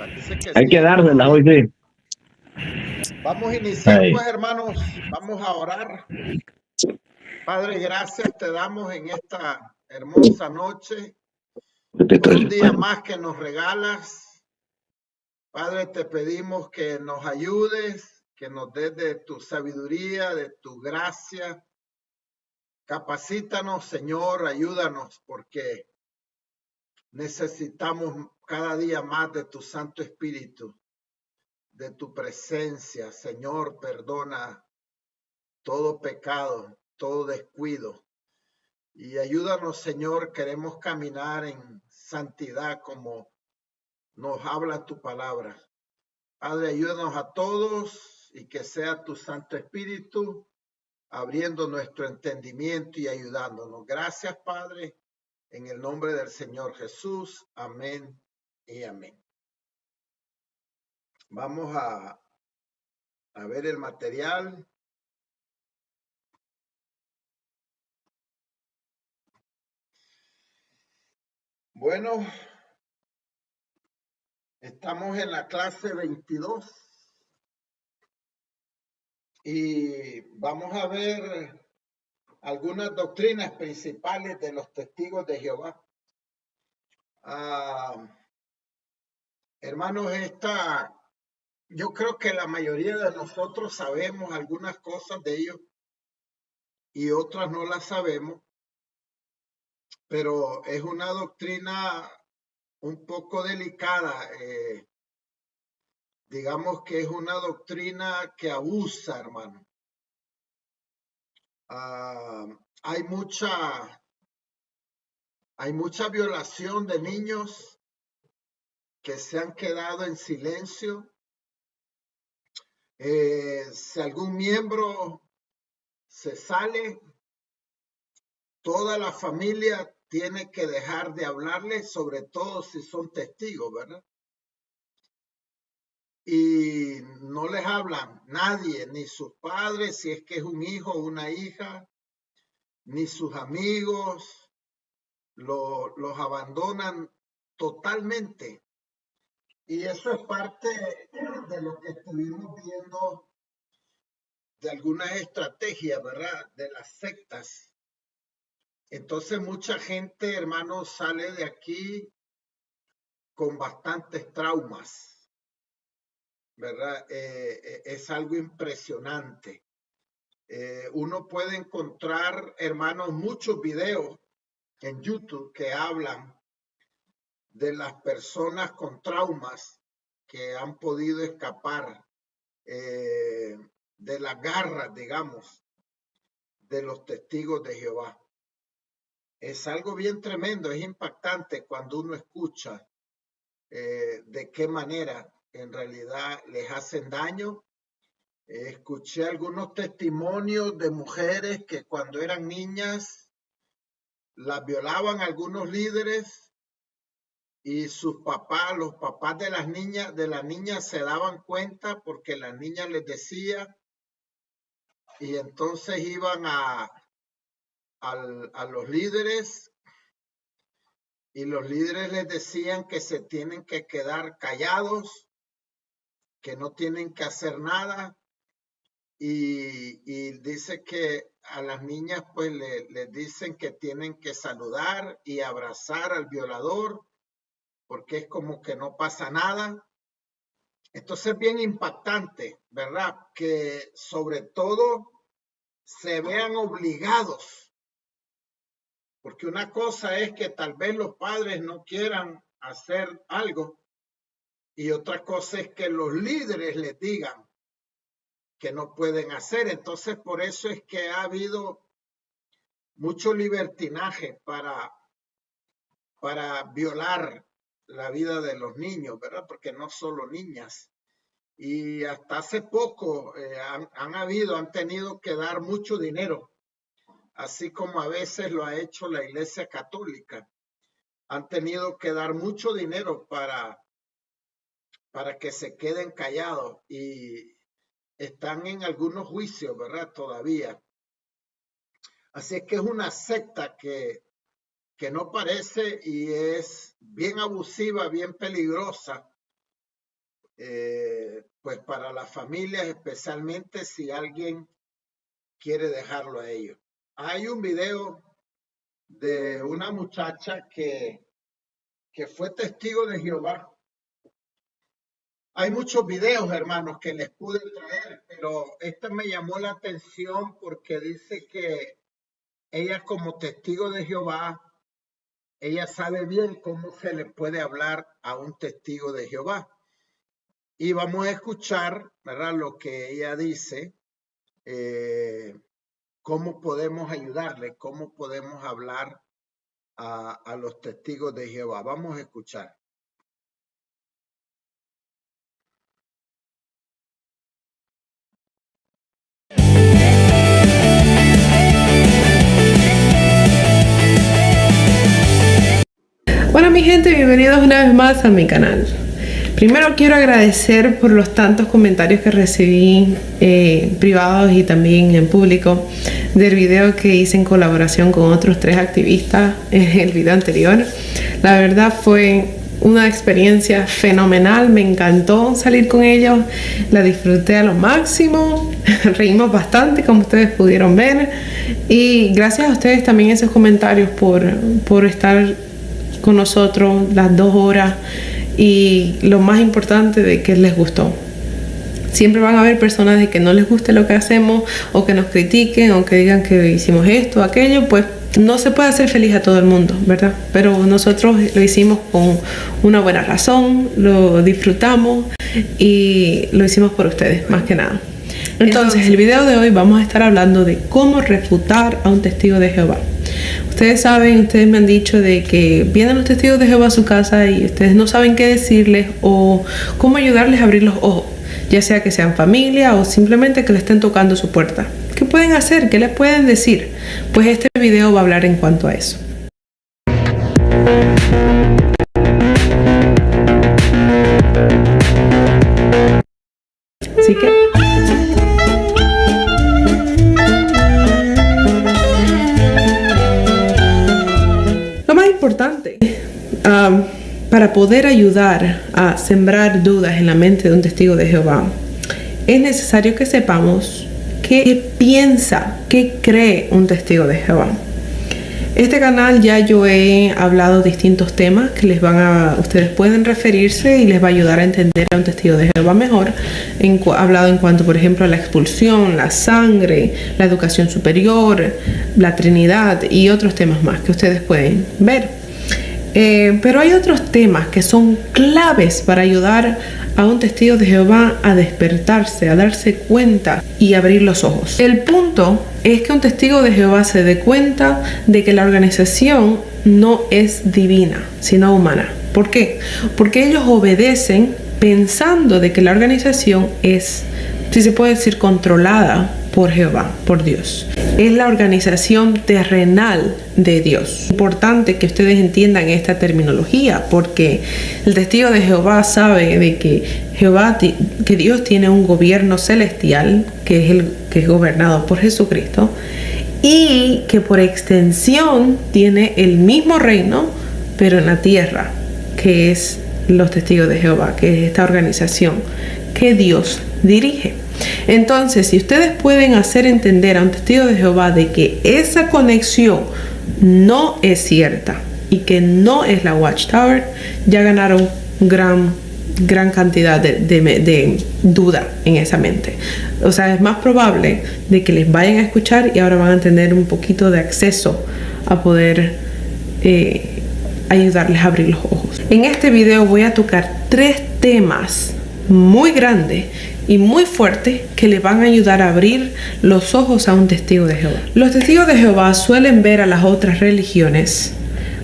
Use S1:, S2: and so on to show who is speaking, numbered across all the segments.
S1: Parece que
S2: Hay
S1: sí,
S2: que dársela
S1: hermano.
S2: hoy, sí.
S1: Vamos a iniciar,
S2: Ay,
S1: pues, hermanos. Vamos a orar. Padre, gracias te damos en esta hermosa noche por un día más que nos regalas. Padre, te pedimos que nos ayudes, que nos des de tu sabiduría, de tu gracia. Capacítanos, Señor, ayúdanos, porque necesitamos cada día más de tu Santo Espíritu, de tu presencia. Señor, perdona todo pecado, todo descuido. Y ayúdanos, Señor, queremos caminar en santidad como nos habla tu palabra. Padre, ayúdanos a todos y que sea tu Santo Espíritu abriendo nuestro entendimiento y ayudándonos. Gracias, Padre, en el nombre del Señor Jesús. Amén y amén. Vamos a ver el material. Bueno, estamos en la clase 22 y vamos a ver algunas doctrinas principales de los testigos de Jehová. Hermanos, yo creo que la mayoría de nosotros sabemos algunas cosas de ellos y otras no las sabemos, pero es una doctrina un poco delicada. Digamos que es una doctrina que abusa, hermano. Hay mucha violación de niños que se han quedado en silencio. Si algún miembro se sale, toda la familia tiene que dejar de hablarle, sobre todo si son testigos, ¿verdad? Y no les hablan nadie, ni sus padres, si es que es un hijo o una hija, ni sus amigos, los abandonan totalmente. Y eso es parte de lo que estuvimos viendo de algunas estrategias, ¿verdad? De las sectas. Entonces mucha gente, hermanos, sale de aquí con bastantes traumas, ¿verdad? Es algo impresionante. Uno puede encontrar, hermanos, muchos videos en YouTube que hablan de las personas con traumas que han podido escapar de las garras, digamos, de los testigos de Jehová. Es algo bien tremendo, es impactante cuando uno escucha de qué manera en realidad les hacen daño. Escuché algunos testimonios de mujeres que cuando eran niñas las violaban algunos líderes y sus papás, los papás de las niñas se daban cuenta porque la niña les decía y entonces iban a los líderes y los líderes les decían que se tienen que quedar callados, que no tienen que hacer nada y dice que a las niñas pues les dicen que tienen que saludar y abrazar al violador porque es como que no pasa nada. Entonces es bien impactante, ¿verdad? Que sobre todo se vean obligados, porque una cosa es que tal vez los padres no quieran hacer algo y otra cosa es que los líderes les digan que no pueden hacer. Entonces por eso es que ha habido mucho libertinaje para violar la vida de los niños, ¿verdad? Porque no solo niñas. Y hasta hace poco han tenido que dar mucho dinero, así como a veces lo ha hecho la Iglesia Católica. Han tenido que dar mucho dinero para que se queden callados y están en algunos juicios, ¿verdad? Todavía. Así es que es una secta que no parece y es bien abusiva, bien peligrosa, pues para las familias, especialmente si alguien quiere dejarlo a ellos. Hay un video de una muchacha que fue testigo de Jehová. Hay muchos videos, hermanos, que les pude traer, pero este me llamó la atención porque dice que ella, como testigo de Jehová, ella sabe bien cómo se le puede hablar a un testigo de Jehová. Y vamos a escuchar, ¿verdad?, lo que ella dice, cómo podemos ayudarle, cómo podemos hablar a los testigos de Jehová. Vamos a escuchar.
S2: Hola mi gente, bienvenidos una vez más a mi canal. Primero quiero agradecer por los tantos comentarios que recibí privados y también en público del video que hice en colaboración con otros 3 activistas en el video anterior. La verdad fue una experiencia fenomenal, me encantó salir con ellos, la disfruté a lo máximo, reímos bastante como ustedes pudieron ver, y gracias a ustedes también esos comentarios por estar con nosotros las 2 horas, y lo más importante, de que les gustó. Siempre van a haber personas de que no les guste lo que hacemos, o que nos critiquen, o que digan que hicimos esto, aquello. Pues no se puede hacer feliz a todo el mundo, ¿verdad? Pero nosotros lo hicimos con una buena razón, lo disfrutamos y lo hicimos por ustedes, más que nada. Entonces, el video de hoy vamos a estar hablando de cómo refutar a un testigo de Jehová. Ustedes saben, ustedes me han dicho de que vienen los testigos de Jehová a su casa y ustedes no saben qué decirles o cómo ayudarles a abrir los ojos, ya sea que sean familia o simplemente que le estén tocando su puerta. ¿Qué pueden hacer? ¿Qué les pueden decir? Pues este video va a hablar en cuanto a eso. Así que lo más importante para poder ayudar a sembrar dudas en la mente de un testigo de Jehová, es necesario que sepamos qué piensa, qué cree un testigo de Jehová. Este canal ya yo he hablado distintos temas que ustedes pueden referirse y les va a ayudar a entender a un testigo de Jehová mejor. He hablado en cuanto, por ejemplo, a la expulsión, la sangre, la educación superior, la Trinidad y otros temas más que ustedes pueden ver. Pero hay otros temas que son claves para ayudar a un testigo de Jehová a despertarse, a darse cuenta y abrir los ojos. El punto es que un testigo de Jehová se dé cuenta de que la organización no es divina, sino humana. ¿Por qué? Porque ellos obedecen pensando de que la organización es, si se puede decir, controlada por Jehová, por Dios. Es la organización terrenal de Dios. Es importante que ustedes entiendan esta terminología, porque el testigo de Jehová sabe de que Dios tiene un gobierno celestial, que es gobernado por Jesucristo, y que por extensión tiene el mismo reino, pero en la tierra, que es los testigos de Jehová, que es esta organización que Dios dirige. Entonces, si ustedes pueden hacer entender a un testigo de Jehová de que esa conexión no es cierta y que no es la Watchtower, ya ganaron gran cantidad de duda en esa mente. O sea, es más probable de que les vayan a escuchar y ahora van a tener un poquito de acceso a poder ayudarles a abrir los ojos. En este video voy a tocar 3 temas muy grandes y muy fuertes que le van a ayudar a abrir los ojos a un testigo de Jehová. Los testigos de Jehová suelen ver a las otras religiones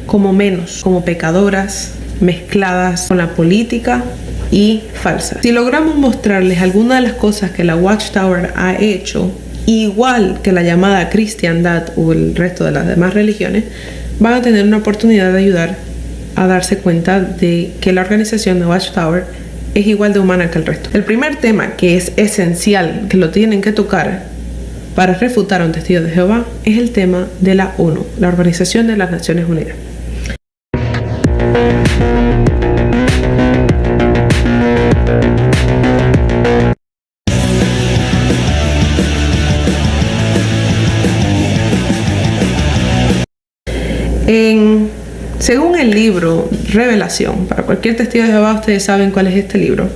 S2: como menos, como pecadoras, mezcladas con la política y falsas. Si logramos mostrarles algunas de las cosas que la Watchtower ha hecho, igual que la llamada cristiandad o el resto de las demás religiones, van a tener una oportunidad de ayudar a darse cuenta de que la organización de Watchtower es igual de humana que el resto. El primer tema que es esencial, que lo tienen que tocar para refutar a un testigo de Jehová, es el tema de la ONU, la Organización de las Naciones Unidas. Según el libro Revelación, para cualquier testigo de Jehová, ustedes saben cuál es este libro.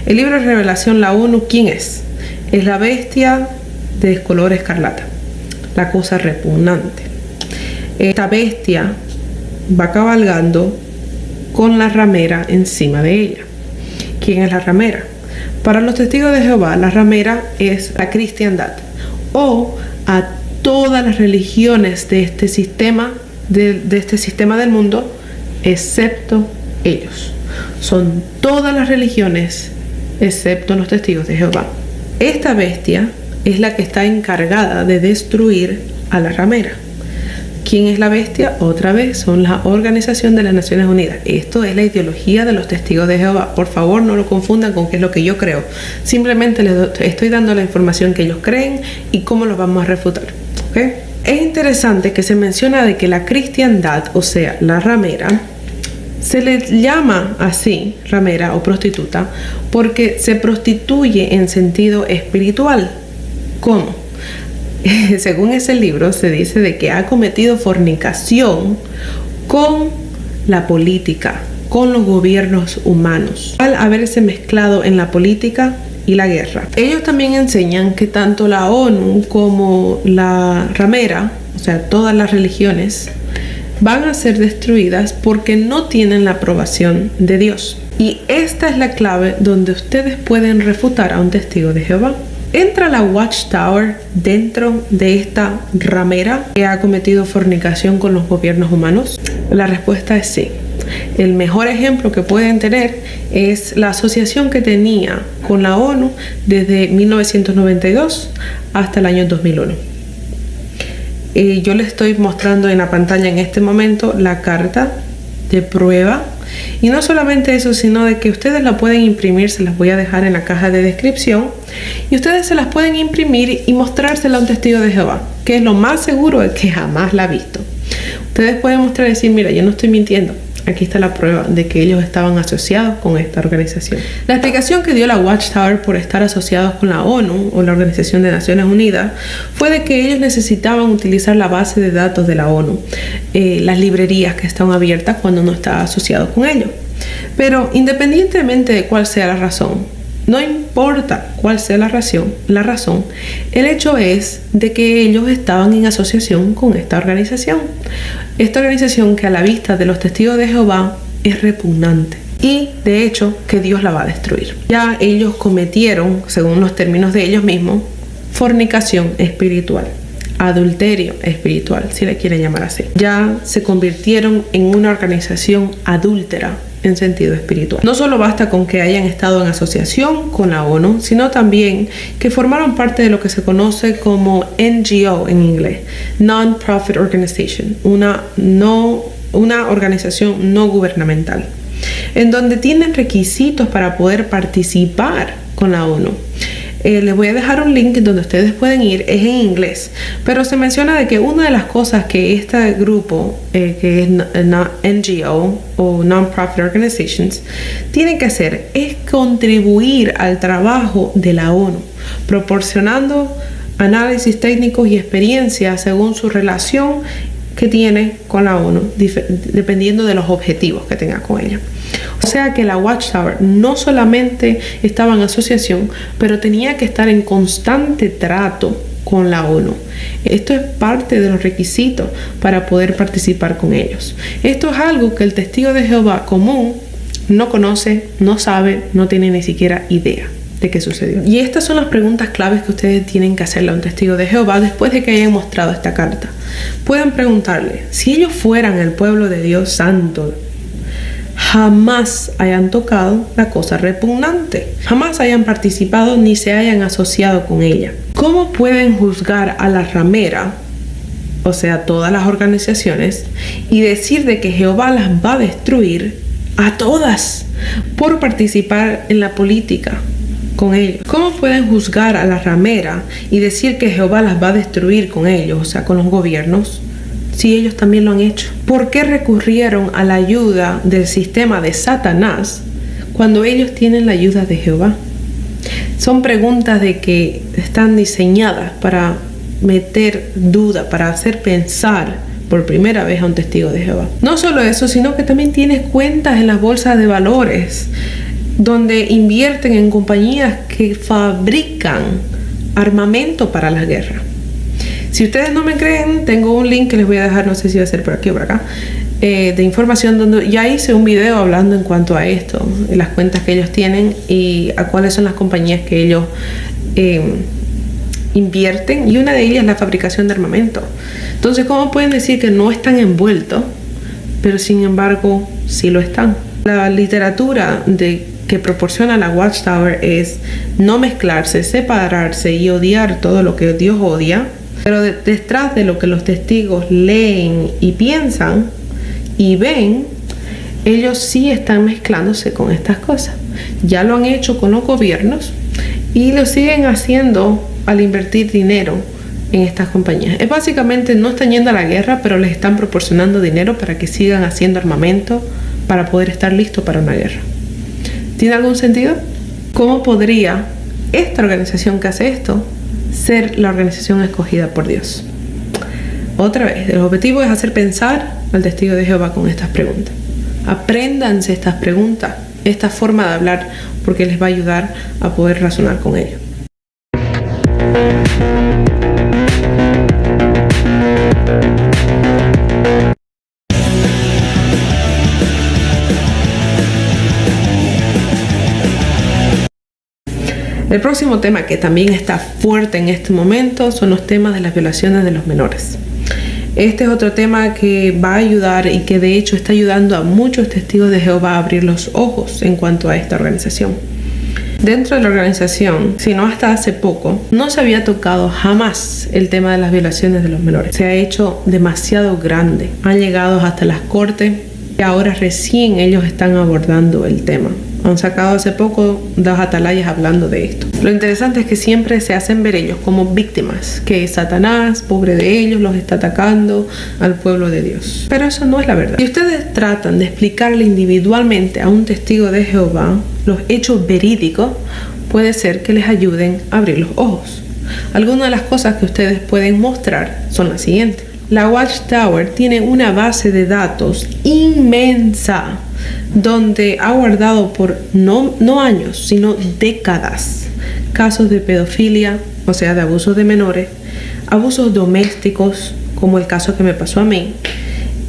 S2: El libro de Revelación, la ONU, ¿quién es? Es la bestia de color escarlata, la cosa repugnante. Esta bestia va cabalgando con la ramera encima de ella. ¿Quién es la ramera? Para los testigos de Jehová, la ramera es la cristiandad o a todas las religiones de este sistema del mundo, excepto ellos. Son todas las religiones excepto los testigos de Jehová. Esta bestia es la que está encargada de destruir a la ramera. ¿Quién es la bestia? Otra vez son la Organización de las Naciones Unidas. Esto es la ideología de los testigos de Jehová. Por favor, no lo confundan con qué es lo que yo creo. Simplemente les estoy dando la información que ellos creen y cómo los vamos a refutar. ¿Okay? Es interesante que se menciona de que la cristiandad, o sea, la ramera, se le llama así, ramera o prostituta, porque se prostituye en sentido espiritual. ¿Cómo? Según ese libro se dice de que ha cometido fornicación con la política, con los gobiernos humanos, al haberse mezclado en la política y la guerra. Ellos también enseñan que tanto la ONU como la ramera, o sea, todas las religiones, van a ser destruidas porque no tienen la aprobación de Dios. Y esta es la clave donde ustedes pueden refutar a un testigo de Jehová. ¿Entra la Watchtower dentro de esta ramera que ha cometido fornicación con los gobiernos humanos? La respuesta es sí. El mejor ejemplo que pueden tener es la asociación que tenía con la ONU desde 1992 hasta el año 2001. Yo les estoy mostrando en la pantalla en este momento la carta de prueba. Y no solamente eso, sino de que ustedes la pueden imprimir, se las voy a dejar en la caja de descripción, y ustedes se las pueden imprimir y mostrársela a un testigo de Jehová, que es lo más seguro es que jamás la ha visto. Ustedes pueden mostrar y decir, mira, yo no estoy mintiendo, aquí está la prueba de que ellos estaban asociados con esta organización. La explicación que dio la Watchtower por estar asociados con la ONU o la Organización de Naciones Unidas fue de que ellos necesitaban utilizar la base de datos de la ONU, las librerías que están abiertas cuando uno está asociado con ellos. Pero independientemente de cuál sea la razón, no importa cuál sea la razón, el hecho es de que ellos estaban en asociación con esta organización. Esta organización que a la vista de los testigos de Jehová es repugnante y de hecho que Dios la va a destruir. Ya ellos cometieron, según los términos de ellos mismos, fornicación espiritual, adulterio espiritual, si le quieren llamar así. Ya se convirtieron en una organización adúltera en sentido espiritual. No solo basta con que hayan estado en asociación con la ONU, sino también que formaron parte de lo que se conoce como NGO en inglés, Non-Profit Organization, una organización no gubernamental, en donde tienen requisitos para poder participar con la ONU. Les voy a dejar un link donde ustedes pueden ir, es en inglés, pero se menciona de que una de las cosas que este grupo, que es NGO o Non-Profit Organizations, tienen que hacer es contribuir al trabajo de la ONU, proporcionando análisis técnicos y experiencia según su relación que tiene con la ONU, dependiendo de los objetivos que tenga con ella. O sea que la Watchtower no solamente estaba en asociación, pero tenía que estar en constante trato con la ONU. Esto es parte de los requisitos para poder participar con ellos. Esto es algo que el testigo de Jehová común no conoce, no sabe, no tiene ni siquiera idea de qué sucedió. Y estas son las preguntas claves que ustedes tienen que hacerle a un testigo de Jehová después de que hayan mostrado esta carta. Pueden preguntarle, si ellos fueran el pueblo de Dios santo, jamás hayan tocado la cosa repugnante, jamás hayan participado ni se hayan asociado con ella, ¿cómo pueden juzgar a la ramera, o sea, todas las organizaciones, y decir de que Jehová las va a destruir a todas por participar en la política con ellos? ¿Cómo pueden juzgar a la ramera y decir que Jehová las va a destruir con ellos, o sea, con los gobiernos, si ellos también lo han hecho? ¿Por qué recurrieron a la ayuda del sistema de Satanás cuando ellos tienen la ayuda de Jehová. Son preguntas de que están diseñadas para meter duda, para hacer pensar por primera vez a un testigo de Jehová. No solo eso, sino que también tienes cuentas en las bolsas de valores donde invierten en compañías que fabrican armamento para la guerra. Si ustedes no me creen, tengo un link que les voy a dejar, no sé si va a ser por aquí o por acá, de información donde ya hice un video hablando en cuanto a esto, las cuentas que ellos tienen y a cuáles son las compañías que ellos invierten, y una de ellas es la fabricación de armamento. Entonces, ¿cómo pueden decir que no están envueltos, pero sin embargo sí lo están? La literatura que proporciona la Watchtower es no mezclarse, separarse y odiar todo lo que Dios odia, pero detrás de lo que los testigos leen y piensan y ven, ellos sí están mezclándose con estas cosas. Ya lo han hecho con los gobiernos y lo siguen haciendo al invertir dinero en estas compañías. Es básicamente, no están yendo a la guerra, pero les están proporcionando dinero para que sigan haciendo armamento para poder estar listos para una guerra. ¿Tiene algún sentido? ¿Cómo podría esta organización que hace esto ser la organización escogida por Dios? Otra vez, el objetivo es hacer pensar al testigo de Jehová con estas preguntas. Apréndanse estas preguntas, esta forma de hablar, porque les va a ayudar a poder razonar con ellos. El próximo tema que también está fuerte en este momento son los temas de las violaciones de los menores. Este es otro tema que va a ayudar y que de hecho está ayudando a muchos testigos de Jehová a abrir los ojos en cuanto a esta organización. Dentro de la organización, si no hasta hace poco, no se había tocado jamás el tema de las violaciones de los menores. Se ha hecho demasiado grande. Han llegado hasta las cortes y ahora recién ellos están abordando el tema. Han sacado hace poco 2 atalayas hablando de esto. Lo interesante es que siempre se hacen ver ellos como víctimas, que Satanás, pobre de ellos, los está atacando al pueblo de Dios. Pero eso no es la verdad. Si ustedes tratan de explicarle individualmente a un testigo de Jehová los hechos verídicos, puede ser que les ayuden a abrir los ojos. Algunas de las cosas que ustedes pueden mostrar son las siguientes. La Watchtower tiene una base de datos inmensa donde ha guardado por no años, sino décadas, casos de pedofilia, o sea, de abusos de menores, abusos domésticos, como el caso que me pasó a mí,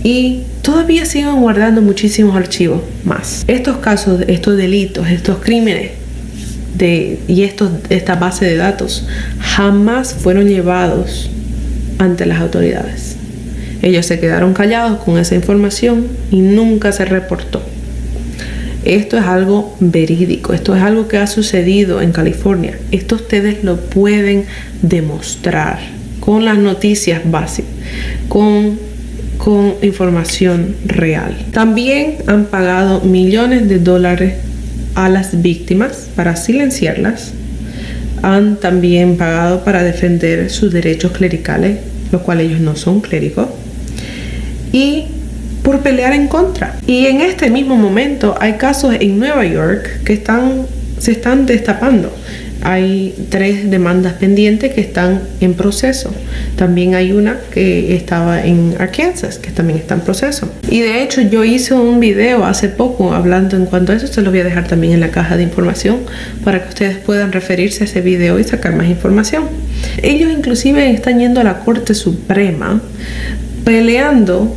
S2: y todavía siguen guardando muchísimos archivos más. Estos casos, estos delitos, estos crímenes esta base de datos jamás fueron llevados ante las autoridades. Ellos se quedaron callados con esa información y nunca se reportó. Esto es algo verídico, esto es algo que ha sucedido en California. Esto ustedes lo pueden demostrar con las noticias básicas, con información real. También han pagado millones de dólares a las víctimas para silenciarlas. Han también pagado para defender sus derechos clericales, los cuales ellos no son clérigos, y por pelear en contra. Y en este mismo momento hay casos en Nueva York que se están destapando. Hay 3 demandas pendientes que están en proceso. También hay una que estaba en Arkansas, que también está en proceso. Y de hecho yo hice un video hace poco hablando en cuanto a eso. Se los voy a dejar también en la caja de información para que ustedes puedan referirse a ese video y sacar más información. Ellos inclusive están yendo a la Corte Suprema peleando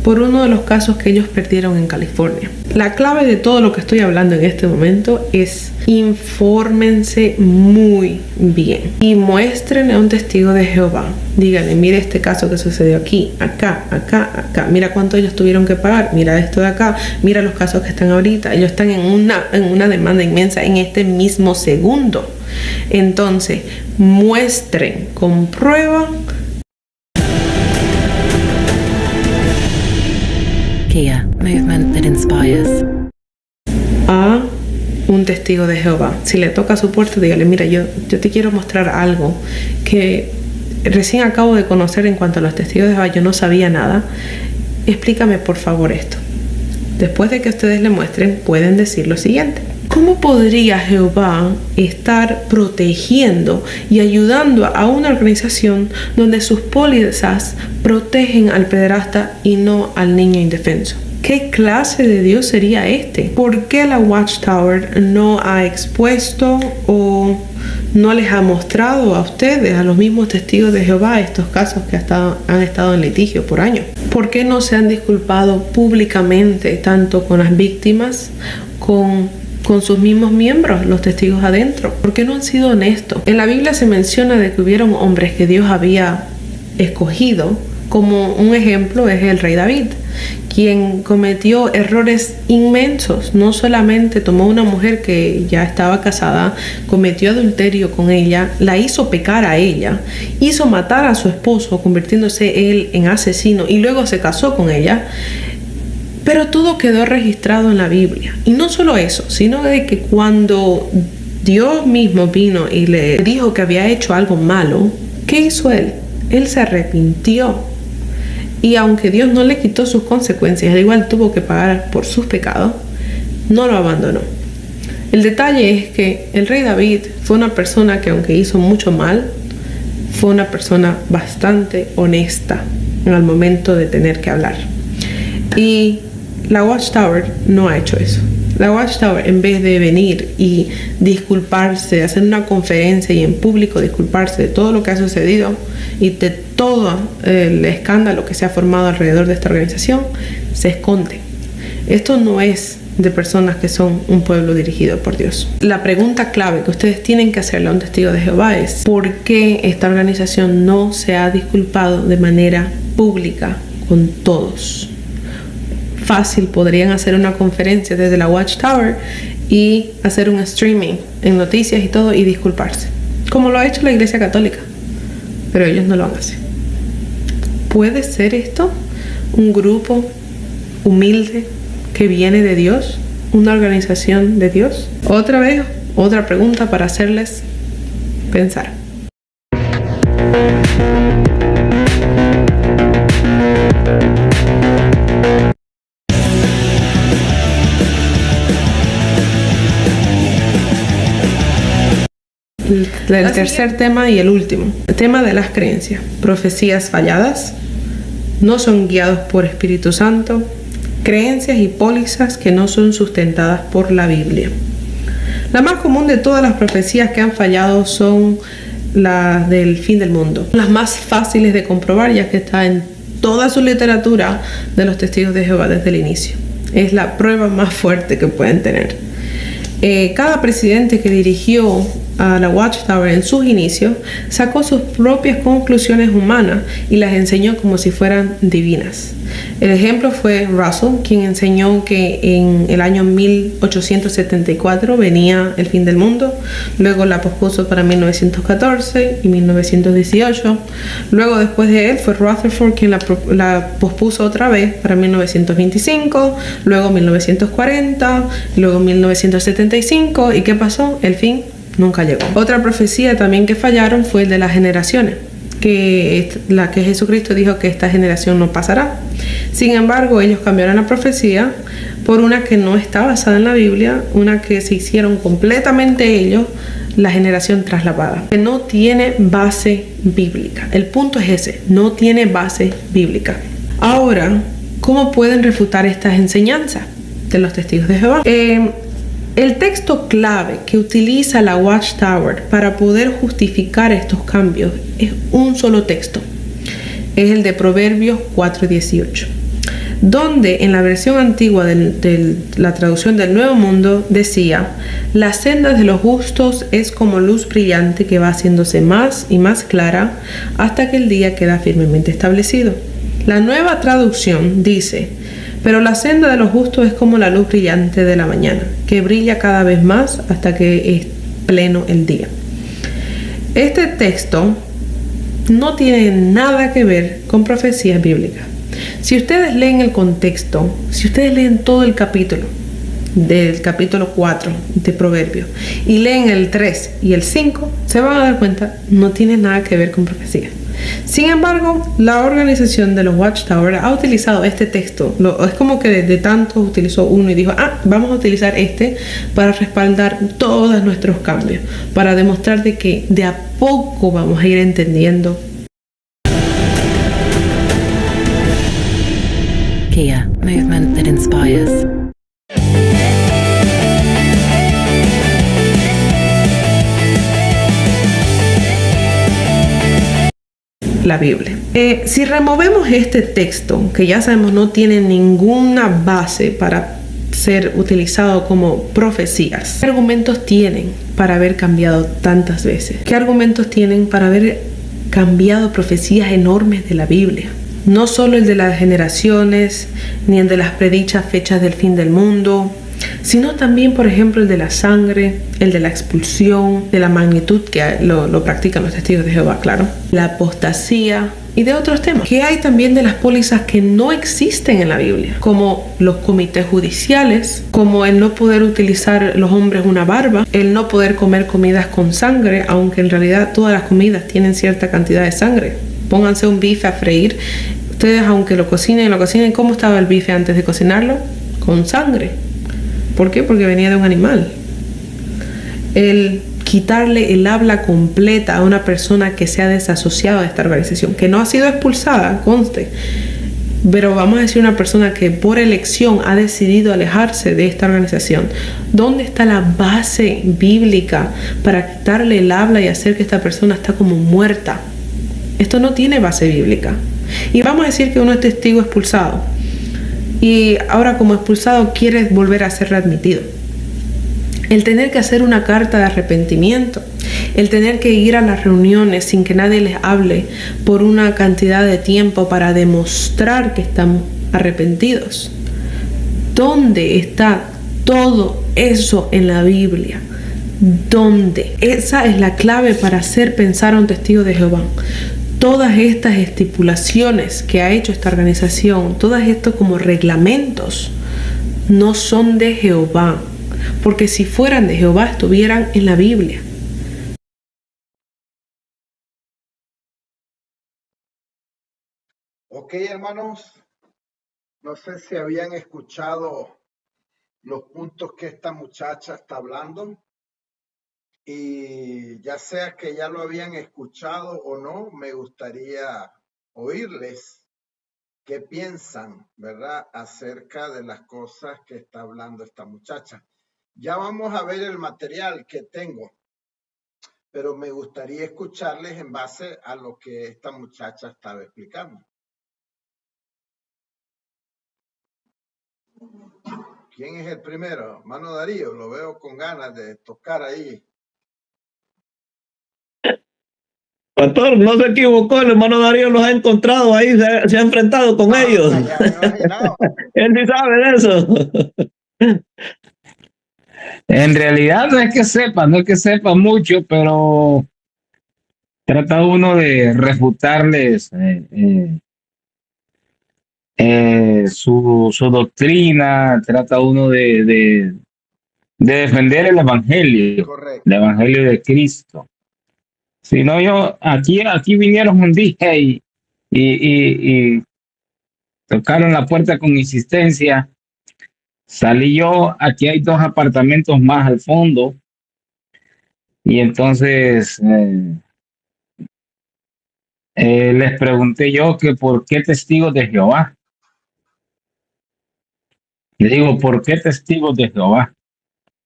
S2: por uno de los casos que ellos perdieron en California. La clave de todo lo que estoy hablando en este momento es: infórmense muy bien y muestren a un testigo de Jehová. Díganle: mire este caso que sucedió aquí, acá, acá, acá. Mira cuánto ellos tuvieron que pagar. Mira esto de acá. Mira los casos que están ahorita. Ellos están en una demanda inmensa en este mismo segundo. Entonces, muestren con prueba.
S3: Kia, movement that inspires.
S2: A un testigo de Jehová. Si le toca a su puerta, dígale: mira, yo te quiero mostrar algo que recién acabo de conocer en cuanto a los testigos de Jehová. Yo no sabía nada. Explícame por favor esto. Después de que ustedes le muestren, pueden decir lo siguiente: ¿Cómo podría Jehová estar protegiendo y ayudando a una organización donde sus pólizas protegen al pederasta y no al niño indefenso? ¿Qué clase de Dios sería este? ¿Por qué la Watchtower no ha expuesto o no les ha mostrado a ustedes, a los mismos testigos de Jehová, estos casos que han estado en litigio por años? ¿Por qué no se han disculpado públicamente tanto con las víctimas, con sus mismos miembros, los testigos adentro? ¿Por qué no han sido honestos? En la Biblia se menciona de que hubieron hombres que Dios había escogido. Como un ejemplo es el rey David, quien cometió errores inmensos. No solamente tomó una mujer que ya estaba casada, cometió adulterio con ella, la hizo pecar a ella, hizo matar a su esposo, convirtiéndose él en asesino, y luego se casó con ella. Pero todo quedó registrado en la Biblia. Y no solo eso, sino de que cuando Dios mismo vino y le dijo que había hecho algo malo, ¿qué hizo él? Él se arrepintió. Y aunque Dios no le quitó sus consecuencias, al igual tuvo que pagar por sus pecados, no lo abandonó. El detalle es que el rey David fue una persona que, aunque hizo mucho mal, fue una persona bastante honesta en el momento de tener que hablar. Y la Watchtower no ha hecho eso. La Watchtower, en vez de venir y disculparse, hacer una conferencia y en público disculparse de todo lo que ha sucedido y de todo el escándalo que se ha formado alrededor de esta organización, se esconde. Esto no es de personas que son un pueblo dirigido por Dios. La pregunta clave que ustedes tienen que hacerle a un testigo de Jehová es: ¿por qué esta organización no se ha disculpado de manera pública con todos? Fácil, podrían hacer una conferencia desde la Watchtower y hacer un streaming en noticias y todo y disculparse, como lo ha hecho la Iglesia Católica, pero ellos no lo han hecho. ¿Puede ser esto un grupo humilde que viene de Dios? ¿Una organización de Dios? Otra vez, otra pregunta para hacerles pensar. El tercer tema y el último, el tema de las creencias. Profecías falladas, no son guiados por Espíritu Santo, creencias y pólizas que no son sustentadas por la Biblia. La más común de todas las profecías que han fallado son las del fin del mundo. Las más fáciles de comprobar, ya que está en toda su literatura de los testigos de Jehová desde el inicio. Es la prueba más fuerte que pueden tener. Cada presidente que dirigió a la Watchtower en sus inicios sacó sus propias conclusiones humanas y las enseñó como si fueran divinas. El ejemplo fue Russell, quien enseñó que en el año 1874 venía el fin del mundo. Luego la pospuso para 1914 y 1918. Luego, después de él, fue Rutherford quien la pospuso otra vez para 1925, luego 1940, luego 1975. ¿Y qué pasó? El fin nunca llegó. Otra profecía también que fallaron fue el de las generaciones, que Jesucristo dijo que esta generación no pasará. Sin embargo, ellos cambiaron la profecía por una que no está basada en la Biblia, una que se hicieron completamente ellos, la generación traslavada, que no tiene base bíblica. El punto es ese, no tiene base bíblica. Ahora, ¿cómo pueden refutar estas enseñanzas de los testigos de Jehová? El texto clave que utiliza la Watchtower para poder justificar estos cambios es un solo texto. Es el de Proverbios 4:18, donde en la versión antigua de la traducción del Nuevo Mundo decía: las sendas de los justos es como luz brillante que va haciéndose más y más clara hasta que el día queda firmemente establecido. La Nueva Traducción dice: pero la senda de los justos es como la luz brillante de la mañana, que brilla cada vez más hasta que es pleno el día. Este texto no tiene nada que ver con profecías bíblicas. Si ustedes leen el contexto, si ustedes leen todo el capítulo, del capítulo 4 de Proverbios, y leen el 3 y el 5, se van a dar cuenta, no tiene nada que ver con profecías. Sin embargo, la organización de los Watchtower ha utilizado este texto. Es como que de tantos utilizó uno y dijo, vamos a utilizar este para respaldar todos nuestros cambios, para demostrar de que de a poco vamos a ir entendiendo.
S3: Kia, movement that inspires.
S2: La Biblia. Si removemos este texto, que ya sabemos no tiene ninguna base para ser utilizado como profecías, ¿qué argumentos tienen para haber cambiado tantas veces? ¿Qué argumentos tienen para haber cambiado profecías enormes de la Biblia? No solo el de las generaciones, ni el de las predichas fechas del fin del mundo, sino también, por ejemplo, el de la sangre, el de la expulsión, de la magnitud que lo practican los testigos de Jehová, claro, la apostasía y de otros temas. ¿Qué hay también de las pólizas que no existen en la Biblia? Como los comités judiciales, como el no poder utilizar los hombres una barba, el no poder comer comidas con sangre, aunque en realidad todas las comidas tienen cierta cantidad de sangre. Pónganse un bife a freír. Ustedes, aunque lo cocinen, ¿cómo estaba el bife antes de cocinarlo? Con sangre. ¿Por qué? Porque venía de un animal. El quitarle el habla completa a una persona que se ha desasociado de esta organización, que no ha sido expulsada, conste, pero vamos a decir una persona que por elección ha decidido alejarse de esta organización. ¿Dónde está la base bíblica para quitarle el habla y hacer que esta persona está como muerta? Esto no tiene base bíblica. Y vamos a decir que uno es testigo expulsado y ahora como expulsado quiere volver a ser readmitido. El tener que hacer una carta de arrepentimiento, el tener que ir a las reuniones sin que nadie les hable por una cantidad de tiempo para demostrar que estamos arrepentidos. ¿Dónde está todo eso en la Biblia? ¿Dónde? Esa es la clave para hacer pensar a un testigo de Jehová. Todas estas estipulaciones que ha hecho esta organización, todos estos como reglamentos, no son de Jehová, porque si fueran de Jehová estuvieran en la Biblia.
S1: Ok, hermanos, no sé si habían escuchado los puntos que esta muchacha está hablando. Y ya sea que ya lo habían escuchado o no, me gustaría oírles qué piensan, ¿verdad?, acerca de las cosas que está hablando esta muchacha. Ya vamos a ver el material que tengo, pero me gustaría escucharles en base a lo que esta muchacha estaba explicando. ¿Quién es el primero? Mano Darío, lo veo con ganas de tocar ahí.
S4: Pastor, no se equivocó, el hermano Darío los ha encontrado ahí, se ha enfrentado con ellos.
S1: Ya me imaginaba.
S4: Él sí sabe de eso. En realidad no es que sepa mucho, pero trata uno de refutarles su doctrina, trata uno de defender el evangelio,
S1: Correcto.
S4: el evangelio de Cristo. Si no, aquí vinieron un día y tocaron la puerta con insistencia. Salí yo, aquí hay 2 apartamentos más al fondo. Y entonces les pregunté yo que por qué testigos de Jehová. Le digo, ¿por qué testigos de Jehová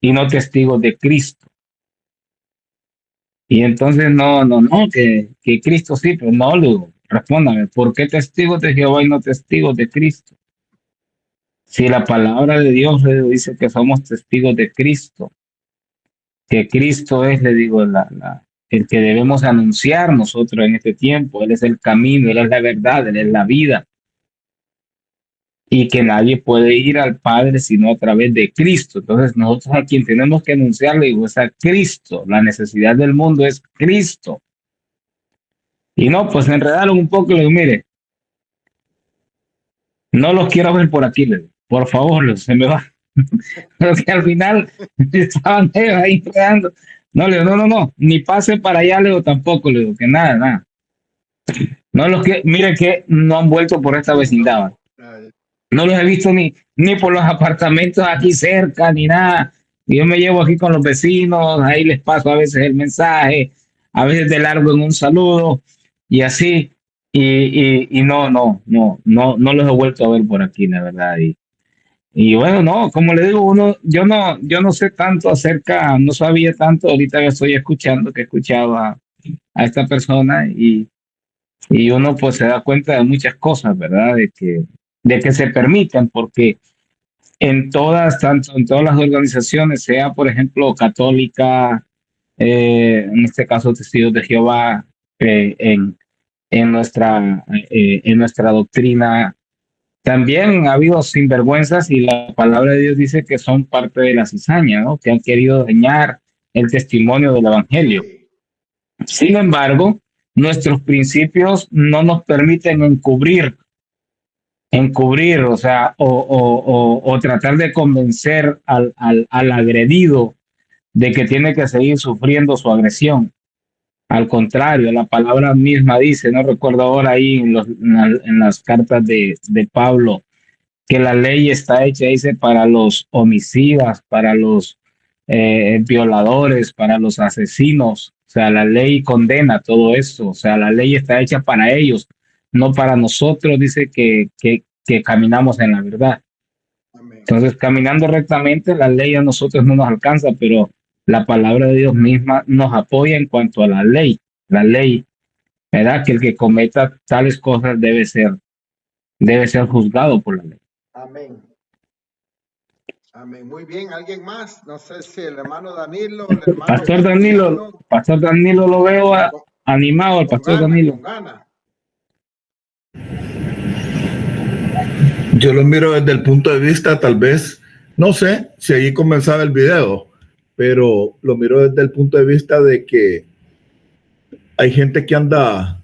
S4: y no testigos de Cristo? Y entonces no, que Cristo sí, pero no, le digo, respóndame, ¿por qué testigos de Jehová y no testigos de Cristo? Si la palabra de Dios le dice que somos testigos de Cristo, que Cristo es, le digo, el que debemos anunciar nosotros en este tiempo. Él es el camino, Él es la verdad, Él es la vida. Y que nadie puede ir al Padre sino a través de Cristo. Entonces nosotros a quien tenemos que anunciarle, digo, es a Cristo. La necesidad del mundo es Cristo. Y no, pues me enredaron un poco y le digo, mire, no los quiero ver por aquí, le digo, por favor, se me va. Pero que al final estaban ahí enredando. No, le digo, no, ni pase para allá, le digo, tampoco, le digo, que nada. No los que, mire que no han vuelto por esta vecindad.
S1: Ay,
S4: No los he visto ni por los apartamentos aquí cerca, ni nada. Yo me llevo aquí con los vecinos, ahí les paso a veces el mensaje, a veces de largo en un saludo y así. Y no los he vuelto a ver por aquí, la verdad. Y bueno, no, como le digo, yo no sé tanto acerca, no sabía tanto, ahorita que estoy escuchando, que escuchaba a esta persona y uno pues se da cuenta de muchas cosas, ¿verdad? De que se permiten, porque en todas, tanto en todas las organizaciones, sea por ejemplo católica, en este caso Testigos de Jehová, eh, en, en nuestra doctrina, también ha habido sinvergüenzas y la palabra de Dios dice que son parte de la cizaña, ¿no? Que han querido dañar el testimonio del Evangelio.
S1: sí,
S4: Sin embargo, nuestros principios no nos permiten encubrir, o sea, o tratar de convencer al agredido de que tiene que seguir sufriendo su agresión. Al contrario, la palabra misma dice, no recuerdo ahora ahí en las cartas de Pablo, que la ley está hecha, dice, para los homicidas, para los violadores, para los asesinos. O sea, la ley condena todo esto. O sea, la ley está hecha para ellos, no para nosotros, dice que caminamos en la verdad.
S1: amén.
S4: Entonces, caminando rectamente, la ley a nosotros no nos alcanza, pero la palabra de Dios misma nos apoya en cuanto a la ley. La ley, ¿verdad? Que el que cometa tales cosas debe ser juzgado por la ley.
S1: Amén. Amén. Muy bien. ¿Alguien más? No sé si el hermano Danilo, el hermano Justiniano,
S4: Pastor Danilo lo veo animado, el Pastor Danilo.
S1: con ganas.
S5: Yo lo miro desde el punto de vista, tal vez, no sé si ahí comenzaba el video, pero lo miro desde el punto de vista de que hay gente que anda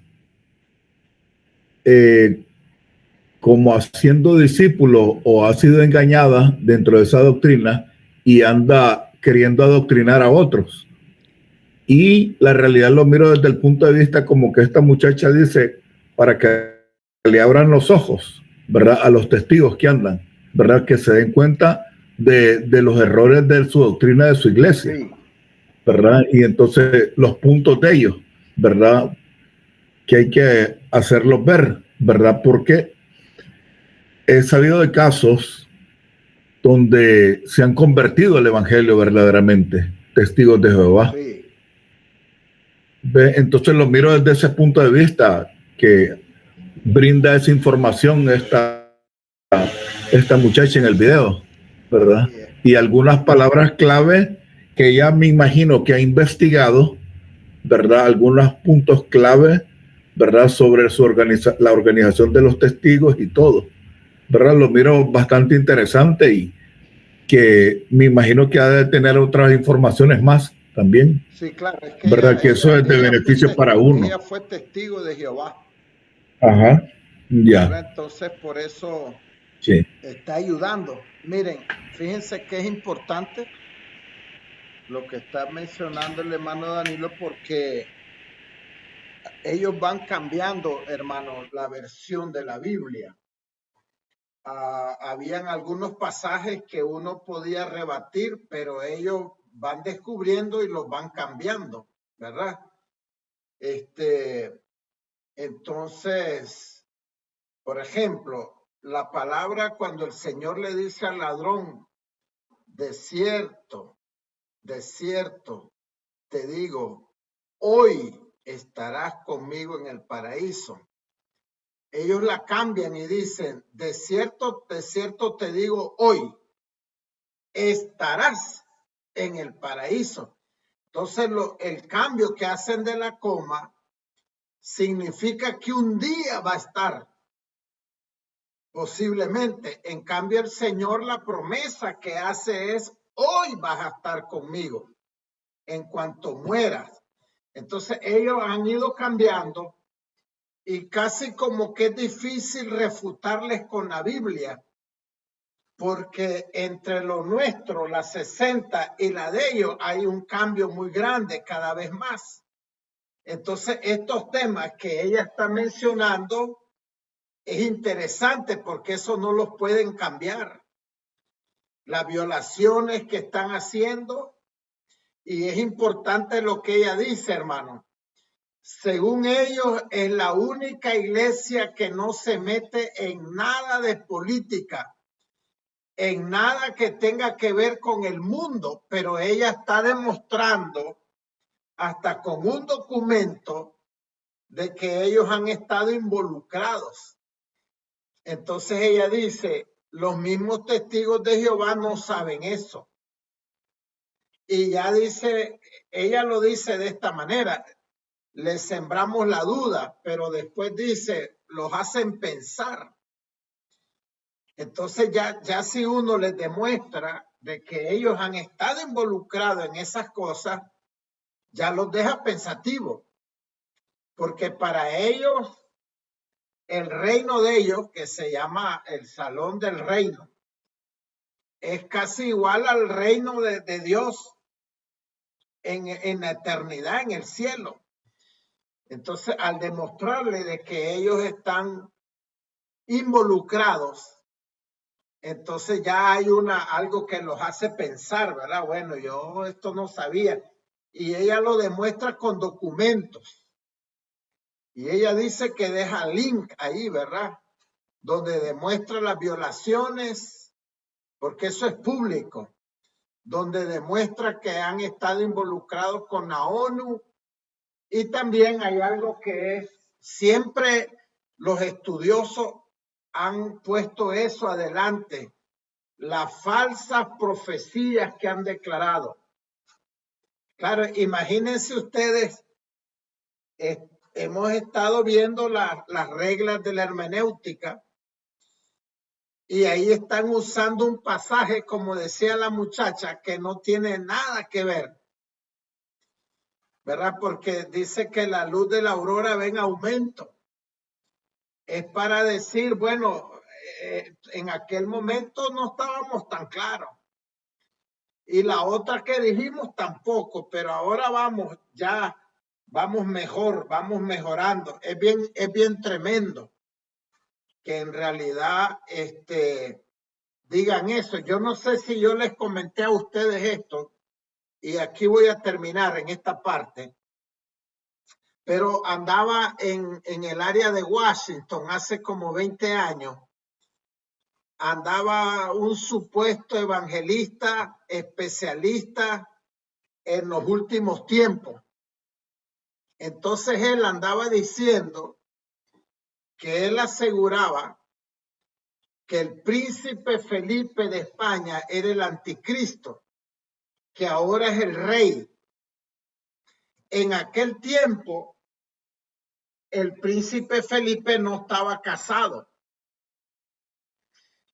S5: como haciendo discípulos o ha sido engañada dentro de esa doctrina y anda queriendo adoctrinar a otros. Y la realidad lo miro desde el punto de vista como que esta muchacha dice, para que le abran los ojos, ¿verdad? A los testigos que andan, ¿verdad? Que se den cuenta de los errores de su doctrina, de su iglesia,
S1: Sí,
S5: ¿verdad? Y entonces los puntos de ellos, ¿verdad? Que hay que hacerlos ver, ¿verdad? Porque he sabido de casos donde se han convertido al evangelio verdaderamente, testigos de Jehová.
S1: sí,
S5: Entonces lo miro desde ese punto de vista que brinda esa información esta muchacha en el video, ¿verdad?
S1: así es.
S5: Y algunas palabras clave que ella me imagino que ha investigado, ¿verdad? Algunos puntos clave, ¿verdad? Sobre la organización de los testigos y todo, ¿verdad? Lo miro bastante interesante y que me imagino que ha de tener otras informaciones más también,
S1: Sí, claro, es que
S5: ¿verdad? Que eso es de beneficio para uno.
S1: ella fue testigo de Jehová,
S5: Ajá,
S1: ¿verdad?
S5: ya,
S1: Entonces, por eso
S5: sí.
S1: está ayudando. Miren, fíjense que es importante lo que está mencionando el hermano Danilo, porque ellos van cambiando, hermano, la versión de la Biblia. Habían algunos pasajes que uno podía rebatir, pero ellos van descubriendo y los van cambiando, ¿verdad? Entonces, por ejemplo, la palabra cuando el Señor le dice al ladrón, de cierto, te digo, hoy estarás conmigo en el paraíso. Ellos la cambian y dicen, de cierto te digo, hoy estarás en el paraíso. Entonces, el cambio que hacen de la coma significa que un día va a estar, posiblemente. En cambio, el Señor, la promesa que hace es, hoy vas a estar conmigo en cuanto mueras. Entonces, ellos han ido cambiando y casi como que es difícil refutarles con la Biblia, porque entre lo nuestro, la 60 y la de ellos, hay un cambio muy grande cada vez más. Entonces, estos temas que ella está mencionando es interesante porque eso no los pueden cambiar. Las violaciones que están haciendo, y es importante lo que ella dice, hermano. Según ellos, es la única iglesia que no se mete en nada de política, en nada que tenga que ver con el mundo, pero ella está demostrando hasta con un documento de que ellos han estado involucrados. Entonces ella dice, los mismos testigos de Jehová no saben eso. Y ya dice, ella lo dice de esta manera, les sembramos la duda, pero después dice, los hacen pensar. Entonces ya si uno les demuestra de que ellos han estado involucrados en esas cosas, ya los deja pensativos. Porque para ellos, el reino de ellos, que se llama el Salón del Reino, es casi igual al reino de Dios en la eternidad, en el cielo. Entonces, al demostrarle de que ellos están involucrados, entonces ya hay algo que los hace pensar, ¿verdad? Bueno, yo esto no sabía. Y ella lo demuestra con documentos. Y ella dice que deja link ahí, ¿verdad? Donde demuestra las violaciones, porque eso es público. Donde demuestra que han estado involucrados con la ONU. Y también hay algo que es, siempre los estudiosos han puesto eso adelante, las falsas profecías que han declarado. Claro, imagínense ustedes, hemos estado viendo las reglas de la hermenéutica y ahí están usando un pasaje, como decía la muchacha, que no tiene nada que ver, ¿verdad? Porque dice que la luz de la aurora ve en aumento. Es para decir, bueno, en aquel momento no estábamos tan claros. Y la otra que dijimos tampoco, pero ahora vamos mejor, vamos mejorando. Es bien tremendo que en realidad digan eso. Yo no sé si yo les comenté a ustedes esto, y aquí voy a terminar en esta parte, pero andaba en el área de Washington hace como 20 años. Andaba un supuesto evangelista especialista en los últimos tiempos. Entonces él andaba diciendo que él aseguraba que el príncipe Felipe de España era el anticristo, que ahora es el rey. En aquel tiempo, el príncipe Felipe no estaba casado.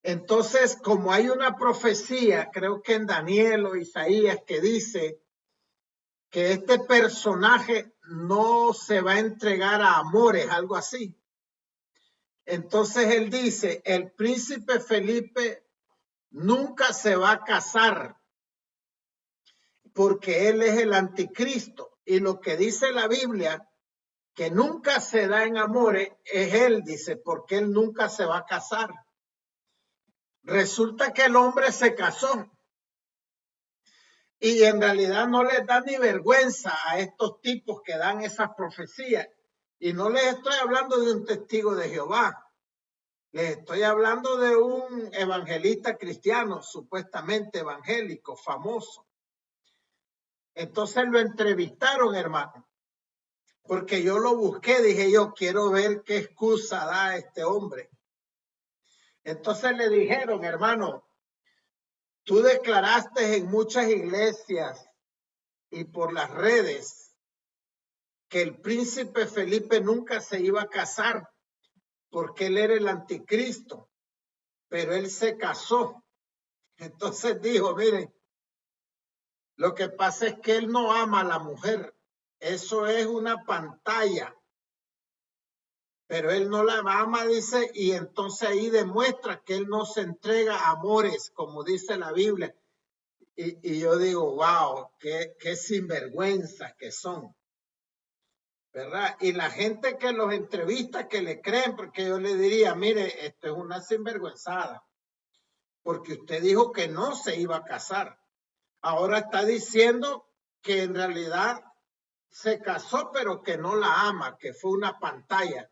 S1: Entonces, como hay una profecía, creo que en Daniel o Isaías, que dice que este personaje no se va a entregar a amores, algo así. Entonces él dice, el príncipe Felipe nunca se va a casar porque él es el anticristo. Y lo que dice la Biblia, que nunca se da en amores, es él, dice, porque él nunca se va a casar. Resulta que el hombre se casó. Y en realidad no les da ni vergüenza a estos tipos que dan esas profecías. Y no les estoy hablando de un testigo de Jehová. Les estoy hablando de un evangelista cristiano, supuestamente evangélico, famoso. Entonces lo entrevistaron, hermano. Porque yo lo busqué, dije yo, quiero ver qué excusa da este hombre. Entonces le dijeron, hermano, tú declaraste en muchas iglesias y por las redes que el príncipe Felipe nunca se iba a casar porque él era el anticristo, pero él se casó. Entonces dijo, miren, lo que pasa es que él no ama a la mujer, eso es una pantalla, pero él no la ama, dice, y entonces ahí demuestra que él no se entrega a amores, como dice la Biblia. Y yo digo, wow, qué sinvergüenzas que son. ¿verdad? Y la gente que los entrevista, que le creen, porque yo le diría, mire, esto es una sinvergüenzada, porque usted dijo que no se iba a casar. Ahora está diciendo que en realidad se casó, pero que no la ama, que fue una pantalla.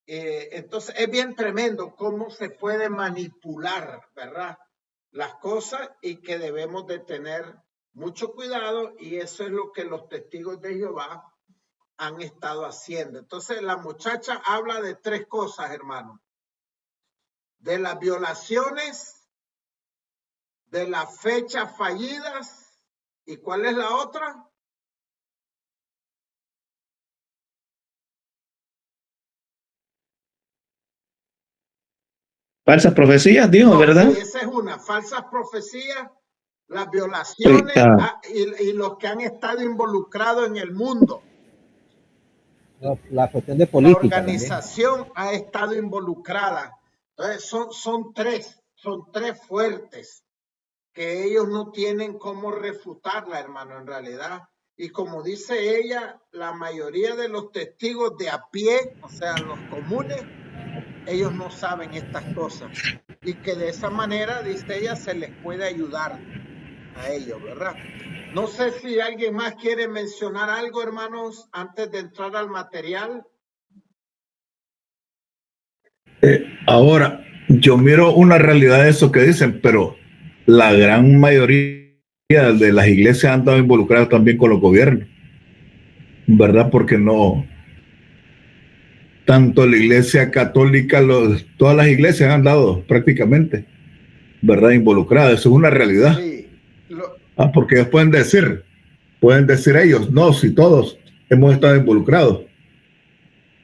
S1: Entonces es bien tremendo cómo se puede manipular, ¿verdad? Las cosas, y que debemos de tener mucho cuidado, y eso es lo que los testigos de Jehová han estado haciendo. Entonces la muchacha habla de 3 cosas, hermano: de las violaciones, de las fechas fallidas, ¿y cuál es la otra?
S6: Falsas profecías, dijo,
S1: No,
S6: ¿verdad?
S1: sí, esa es una: falsas profecías, las violaciones, y los que han estado involucrados en el mundo.
S7: La cuestión de
S1: La
S7: política también.
S1: organización ha estado involucrada. Entonces son tres fuertes, que ellos no tienen cómo refutarla, hermano, en realidad. Y como dice ella, la mayoría de los testigos de a pie, o sea, los comunes, ellos no saben estas cosas. Y que de esa manera, dice ella, se les puede ayudar a ellos, ¿verdad? No sé si alguien más quiere mencionar algo, hermanos, antes de entrar al material.
S5: Ahora, yo miro una realidad de eso que dicen, pero la gran mayoría de las iglesias han estado involucradas también con los gobiernos, ¿verdad? Porque no, tanto la iglesia católica, todas las iglesias han dado prácticamente, ¿verdad? Involucradas, eso es una realidad.
S1: Sí.
S5: Porque ellos pueden decir ellos, no, si todos hemos estado involucrados,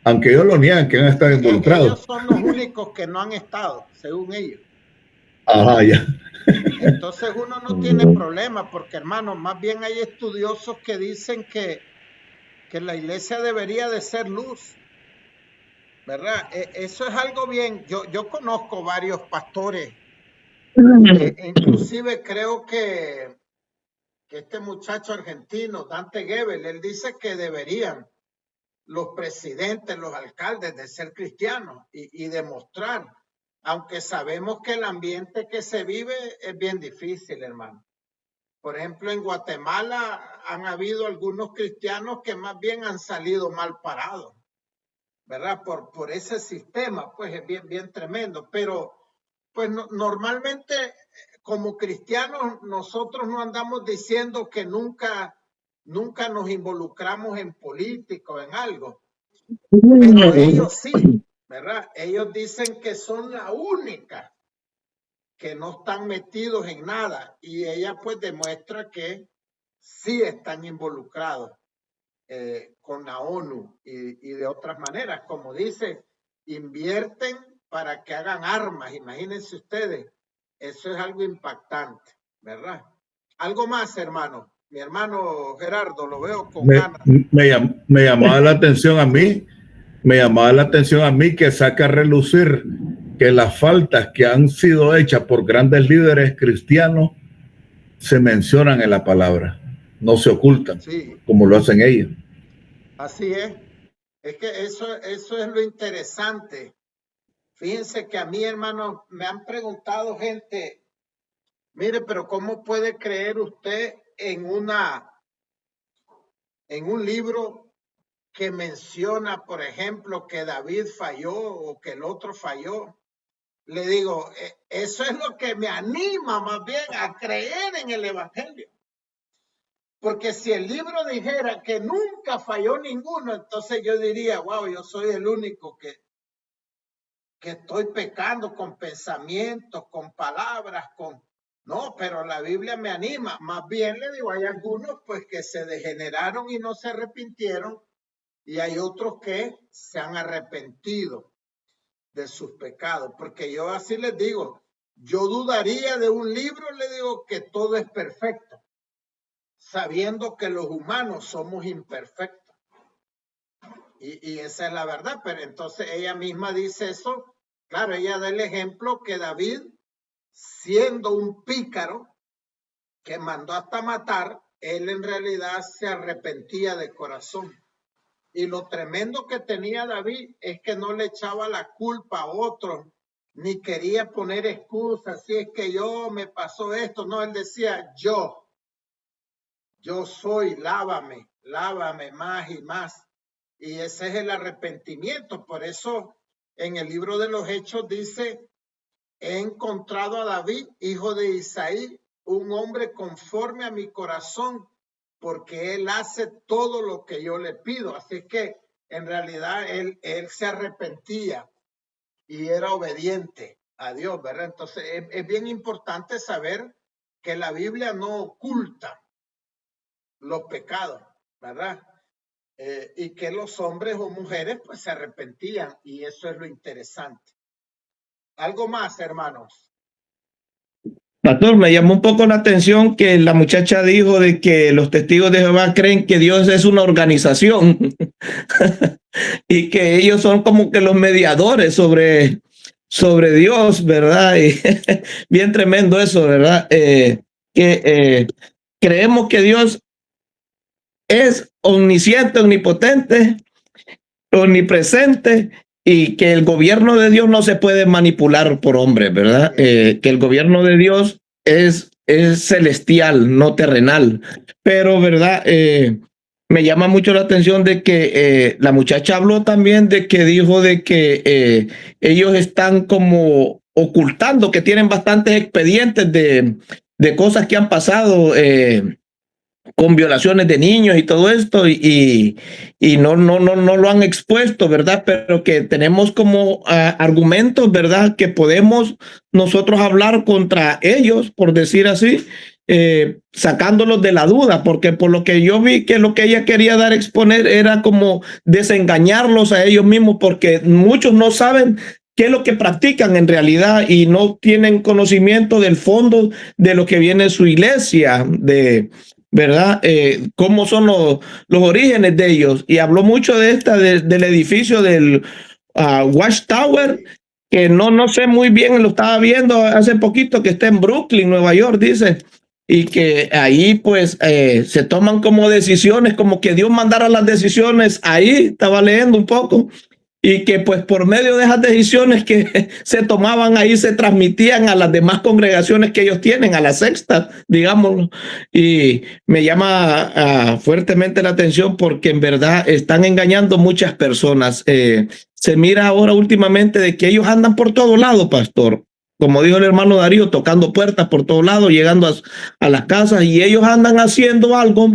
S5: aunque ellos lo niegan que han estado involucrados.
S1: Ellos son los únicos que no han estado, según ellos.
S5: Ajá, ya.
S1: Entonces uno no tiene problema, porque, hermano, más bien hay estudiosos que dicen que la iglesia debería de ser luz, ¿verdad? Eso es algo bien. Yo conozco varios pastores, inclusive creo que este muchacho argentino, Dante Gebel, él dice que deberían los presidentes, los alcaldes, de ser cristianos y demostrar, aunque sabemos que el ambiente que se vive es bien difícil, hermano. Por ejemplo, en Guatemala han habido algunos cristianos que más bien han salido mal parados, ¿verdad? Por ese sistema, pues es bien tremendo. Pero, pues normalmente, como cristianos, nosotros no andamos diciendo que nunca nos involucramos en política o en algo. Pero ellos sí, ¿verdad? Ellos dicen que son la única que no están metidos en nada, y ella pues demuestra que sí están involucrados con la ONU y de otras maneras. Como dice, invierten para que hagan armas, imagínense ustedes. Eso es algo impactante, ¿verdad? Algo más, hermano. Mi hermano Gerardo, lo veo con ganas.
S5: Me llamaba la atención a mí, que saca a relucir que las faltas que han sido hechas por grandes líderes cristianos se mencionan en la palabra, no se ocultan, sí, como lo hacen ellos.
S1: Así es. Es que eso es lo interesante. Fíjense que a mí, hermano, me han preguntado gente, mire, pero ¿cómo puede creer usted en un libro que menciona, por ejemplo, que David falló o que el otro falló? Le digo, eso es lo que me anima más bien a creer en el evangelio. Porque si el libro dijera que nunca falló ninguno, entonces yo diría, wow, yo soy el único que estoy pecando con pensamientos, con palabras, No, pero la Biblia me anima. Más bien le digo, hay algunos pues que se degeneraron y no se arrepintieron, y hay otros que se han arrepentido de sus pecados. Porque yo así les digo, yo dudaría de un libro, le digo, que todo es perfecto, sabiendo que los humanos somos imperfectos. Y esa es la verdad. Pero entonces ella misma dice eso. Claro, ella da el ejemplo que David, siendo un pícaro que mandó hasta matar, él en realidad se arrepentía de corazón. Y lo tremendo que tenía David es que no le echaba la culpa a otro, ni quería poner excusas, si es que yo me pasó esto. No, él decía, yo soy, lávame, lávame más y más. Y ese es el arrepentimiento. Por eso en el libro de los Hechos dice, he encontrado a David, hijo de Isaí, un hombre conforme a mi corazón, porque él hace todo lo que yo le pido. Así que en realidad él se arrepentía y era obediente a Dios, ¿verdad? Entonces es bien importante saber que la Biblia no oculta los pecados, ¿verdad? Y que los hombres o mujeres pues se arrepentían, y eso es lo interesante. ¿Algo más, hermanos?
S6: Pastor, me llamó un poco la atención que la muchacha dijo de que los testigos de Jehová creen que Dios es una organización y que ellos son como que los mediadores sobre Dios, ¿verdad? Y bien tremendo eso, ¿verdad? Creemos que Dios es omnisciente, omnipotente, omnipresente, y que el gobierno de Dios no se puede manipular por hombres, ¿verdad? Que el gobierno de Dios es celestial, no terrenal. Pero, ¿verdad? Me llama mucho la atención de que la muchacha habló también de que dijo de que ellos están como ocultando, que tienen bastantes expedientes de cosas que han pasado con violaciones de niños y todo esto, y no lo han expuesto, ¿verdad? Pero que tenemos como argumentos, ¿verdad? Que podemos nosotros hablar contra ellos, por decir así, sacándolos de la duda, porque por lo que yo vi que lo que ella quería dar a exponer era como desengañarlos a ellos mismos, porque muchos no saben qué es lo que practican en realidad y no tienen conocimiento del fondo de lo que viene su iglesia, ¿verdad? Cómo son los orígenes de ellos. Y habló mucho de del edificio del Watchtower, que no sé muy bien, lo estaba viendo hace poquito, que está en Brooklyn, Nueva York, dice, y que ahí pues se toman como decisiones, como que Dios mandara las decisiones ahí, estaba leyendo un poco, y que pues por medio de esas decisiones que se tomaban ahí se transmitían a las demás congregaciones que ellos tienen, a la sexta, digámoslo. Y me llama fuertemente la atención porque en verdad están engañando muchas personas. Se mira ahora últimamente de que ellos andan por todo lado, pastor. Como dijo el hermano Darío, tocando puertas por todo lado, llegando a las casas, y ellos andan haciendo algo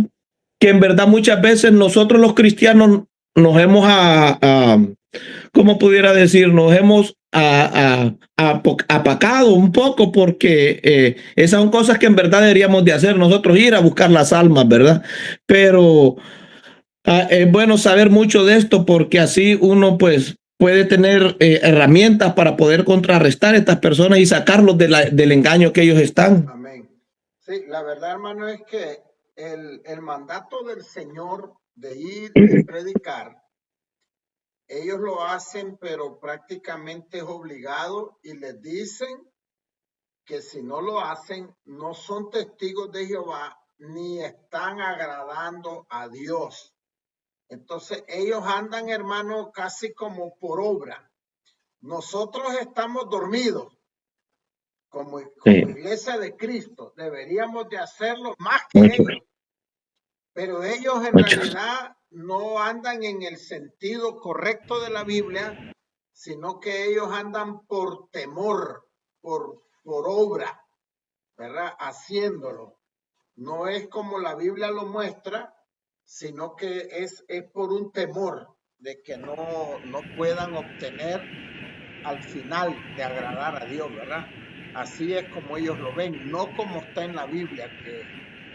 S6: que en verdad muchas veces nosotros los cristianos nos hemos ¿cómo pudiera decir? Nos hemos apacado un poco, porque esas son cosas que en verdad deberíamos de hacer nosotros, ir a buscar las almas, ¿verdad? Pero es bueno saber mucho de esto, porque así uno pues puede tener herramientas para poder contrarrestar a estas personas y sacarlos del engaño que ellos están.
S1: Amén. Sí, la verdad, hermano, es que el mandato del Señor de ir y predicar, ellos lo hacen, pero prácticamente es obligado, y les dicen que si no lo hacen, no son testigos de Jehová ni están agradando a Dios. Entonces ellos andan, hermano, casi como por obra. Nosotros estamos dormidos como iglesia de Cristo. Deberíamos de hacerlo más que ellos. Pero ellos en realidad no andan en el sentido correcto de la Biblia, sino que ellos andan por temor, por obra, ¿verdad? Haciéndolo. No es como la Biblia lo muestra, sino que es por un temor de que no puedan obtener al final de agradar a Dios, ¿verdad? Así es como ellos lo ven, no como está en la Biblia, que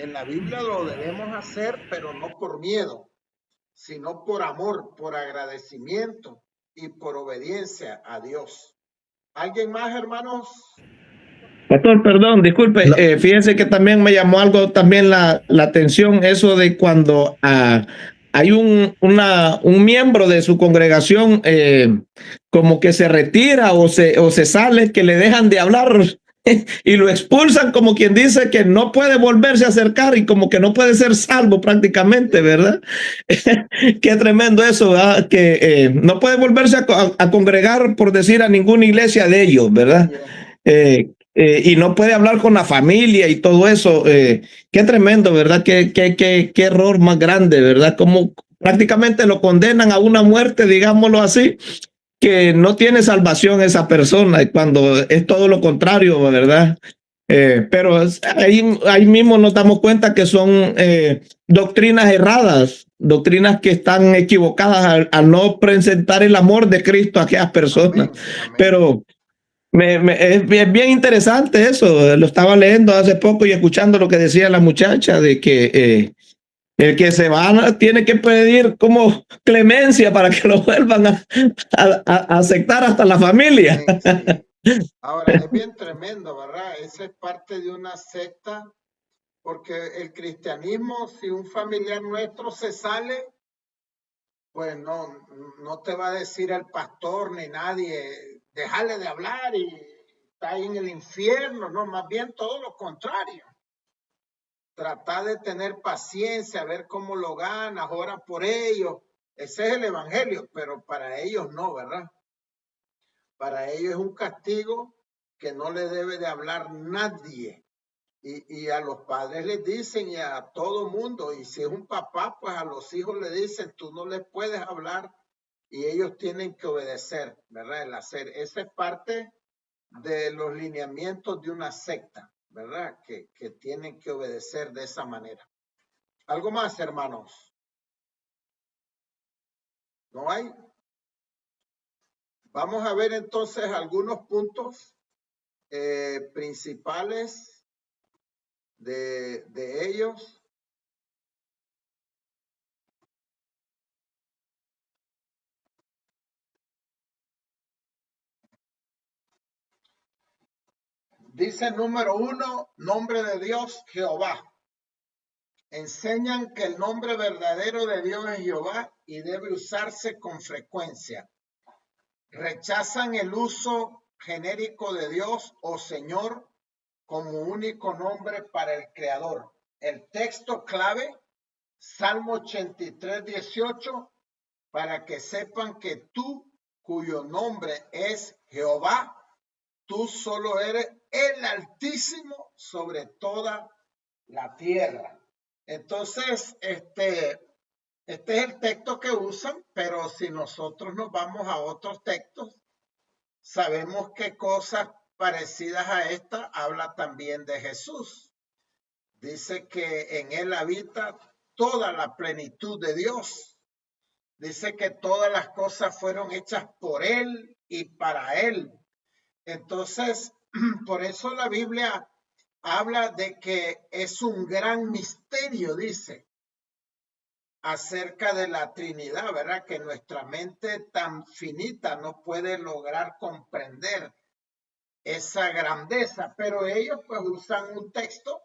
S1: en la Biblia lo debemos hacer, pero no por miedo, sino por amor, por agradecimiento y por obediencia a Dios. ¿Alguien más, hermanos?
S6: Pastor, perdón, disculpe, no. Fíjense que también me llamó algo también la atención, eso de cuando hay un miembro de su congregación como que se retira o se sale, que le dejan de hablar y lo expulsan, como quien dice que no puede volverse a acercar y como que no puede ser salvo prácticamente, ¿verdad? Qué tremendo eso, ¿verdad? Que no puede volverse a congregar, por decir, a ninguna iglesia de ellos, ¿verdad? Y no puede hablar con la familia y todo eso. Qué tremendo, ¿verdad? Qué error más grande, ¿verdad? Como prácticamente lo condenan a una muerte, digámoslo así, que no tiene salvación esa persona, y cuando es todo lo contrario, ¿verdad? Pero ahí mismo nos damos cuenta que son doctrinas erradas, doctrinas que están equivocadas al no presentar el amor de Cristo a aquellas personas.
S1: Amén, amén.
S6: Pero es bien interesante eso. Lo estaba leyendo hace poco y escuchando lo que decía la muchacha de que el que se va tiene que pedir como clemencia para que lo vuelvan a aceptar hasta la familia.
S1: Amén, sí. Ahora, es bien tremendo, ¿verdad? Esa es parte de una secta, porque el cristianismo, si un familiar nuestro se sale, pues no te va a decir el pastor ni nadie, déjale de hablar y está ahí en el infierno, no, más bien todo lo contrario. Trata de tener paciencia, ver cómo lo ganas, ora por ellos. Ese es el evangelio, pero para ellos no, ¿verdad? Para ellos es un castigo que no le debe de hablar nadie. Y a los padres les dicen y a todo mundo, y si es un papá, pues a los hijos le dicen, tú no les puedes hablar y ellos tienen que obedecer, ¿verdad? El hacer. Esa es parte de los lineamientos de una secta, ¿verdad? Que tienen que obedecer de esa manera. ¿Algo más, hermanos? ¿No hay? Vamos a ver entonces algunos puntos principales de ellos. Dice número 1, nombre de Dios, Jehová. Enseñan que el nombre verdadero de Dios es Jehová y debe usarse con frecuencia. Rechazan el uso genérico de Dios o Señor como único nombre para el Creador. El texto clave, Salmo 83, 18, para que sepan que tú, cuyo nombre es Jehová, tú solo eres el Altísimo sobre toda la tierra. Entonces, este es el texto que usan, pero si nosotros nos vamos a otros textos, sabemos que cosas parecidas a esta habla también de Jesús. Dice que en él habita toda la plenitud de Dios. Dice que todas las cosas fueron hechas por él y para él. Entonces, por eso la Biblia habla de que es un gran misterio, dice, acerca de la Trinidad, ¿verdad? Que nuestra mente tan finita no puede lograr comprender esa grandeza, pero ellos pues usan un texto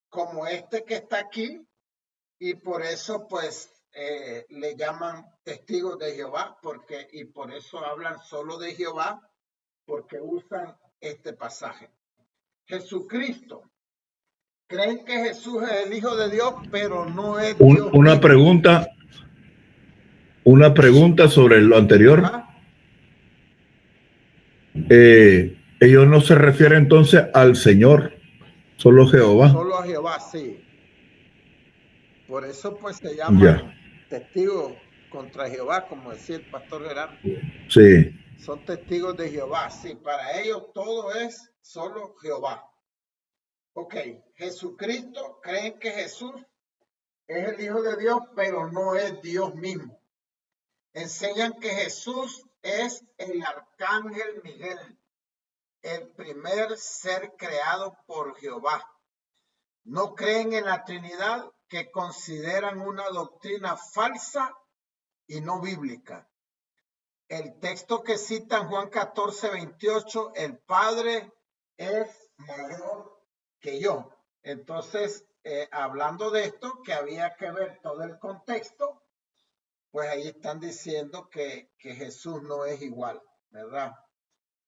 S1: como este que está aquí y por eso pues le llaman testigos de Jehová, y por eso hablan solo de Jehová, porque usan este pasaje. Jesucristo. Creen que Jesús es el Hijo de Dios, pero no es Dios.
S5: Una pregunta sobre lo anterior. Ellos no se refieren entonces al Señor, solo Jehová.
S1: Solo a Jehová, sí. Por eso pues se llaman testigos contra Jehová, como decía el pastor Gerardo.
S5: Sí.
S1: Son testigos de Jehová, sí. Para ellos todo es solo Jehová. Ok, Jesucristo, creen que Jesús es el Hijo de Dios, pero no es Dios mismo. Enseñan que Jesús es el arcángel Miguel, el primer ser creado por Jehová. No creen en la Trinidad, que consideran una doctrina falsa y no bíblica. El texto que cita en Juan 14, 28, el Padre es mayor que yo. Entonces, hablando de esto, que había que ver todo el contexto, pues ahí están diciendo que Jesús no es igual, ¿verdad?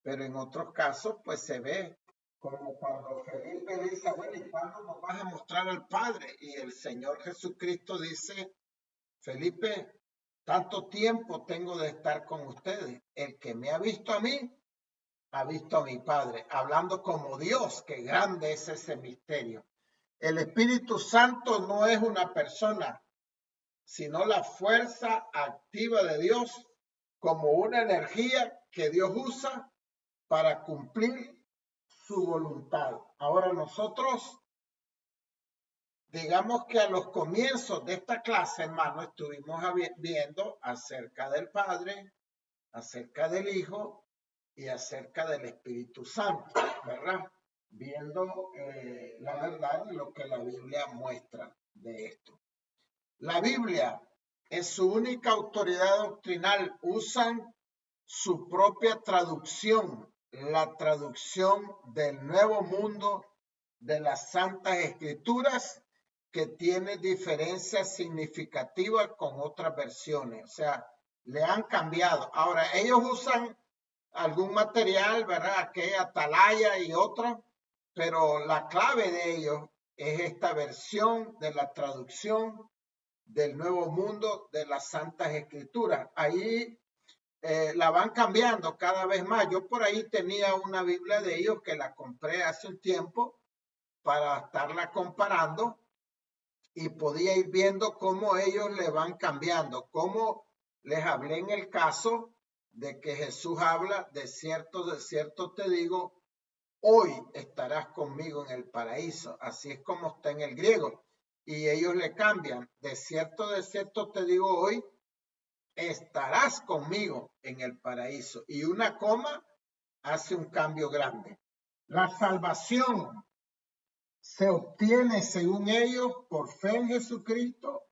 S1: Pero en otros casos, pues se ve Como cuando Felipe dice, bueno, ¿y cuándo nos vas a mostrar al Padre? Y el Señor Jesucristo dice, Felipe, tanto tiempo tengo de estar con ustedes. El que me ha visto a mí, ha visto a mi Padre. Hablando como Dios, que grande es ese misterio. El Espíritu Santo no es una persona, sino la fuerza activa de Dios como una energía que Dios usa para cumplir su voluntad. Ahora nosotros, digamos que a los comienzos de esta clase, hermano, estuvimos viendo acerca del Padre, acerca del Hijo y acerca del Espíritu Santo, ¿verdad? Viendo la verdad y lo que la Biblia muestra de esto. La Biblia es su única autoridad doctrinal. Usan su propia traducción, la traducción del Nuevo Mundo de las Santas Escrituras, que tiene diferencias significativas con otras versiones. O sea, le han cambiado. Ahora, ellos usan algún material, ¿verdad? Aquella atalaya y otra, pero la clave de ellos es esta versión de la traducción del Nuevo Mundo de las Santas Escrituras. Ahí la van cambiando cada vez más. Yo por ahí tenía una Biblia de ellos que la compré hace un tiempo para estarla comparando y podía ir viendo cómo ellos le van cambiando. Como les hablé en el caso de que Jesús habla, de cierto te digo, hoy estarás conmigo en el paraíso. Así es como está en el griego. Y ellos le cambian, de cierto te digo hoy, estarás conmigo en el paraíso. Y una coma hace un cambio grande. La salvación se obtiene, según ellos, por fe en Jesucristo,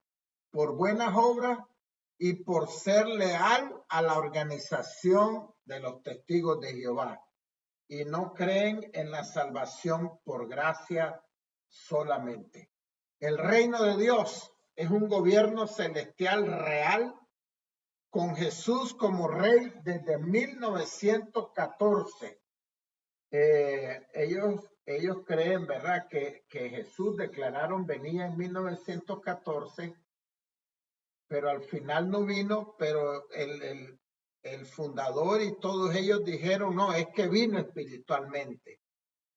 S1: por buenas obras y por ser leal a la organización de los testigos de Jehová. Y no creen en la salvación por gracia solamente. El reino de Dios es un gobierno celestial real con Jesús como rey desde 1914. Ellos creen, ¿verdad?, que Jesús declararon venía en 1914, pero al final no vino, pero el fundador y todos ellos dijeron, no, es que vino espiritualmente.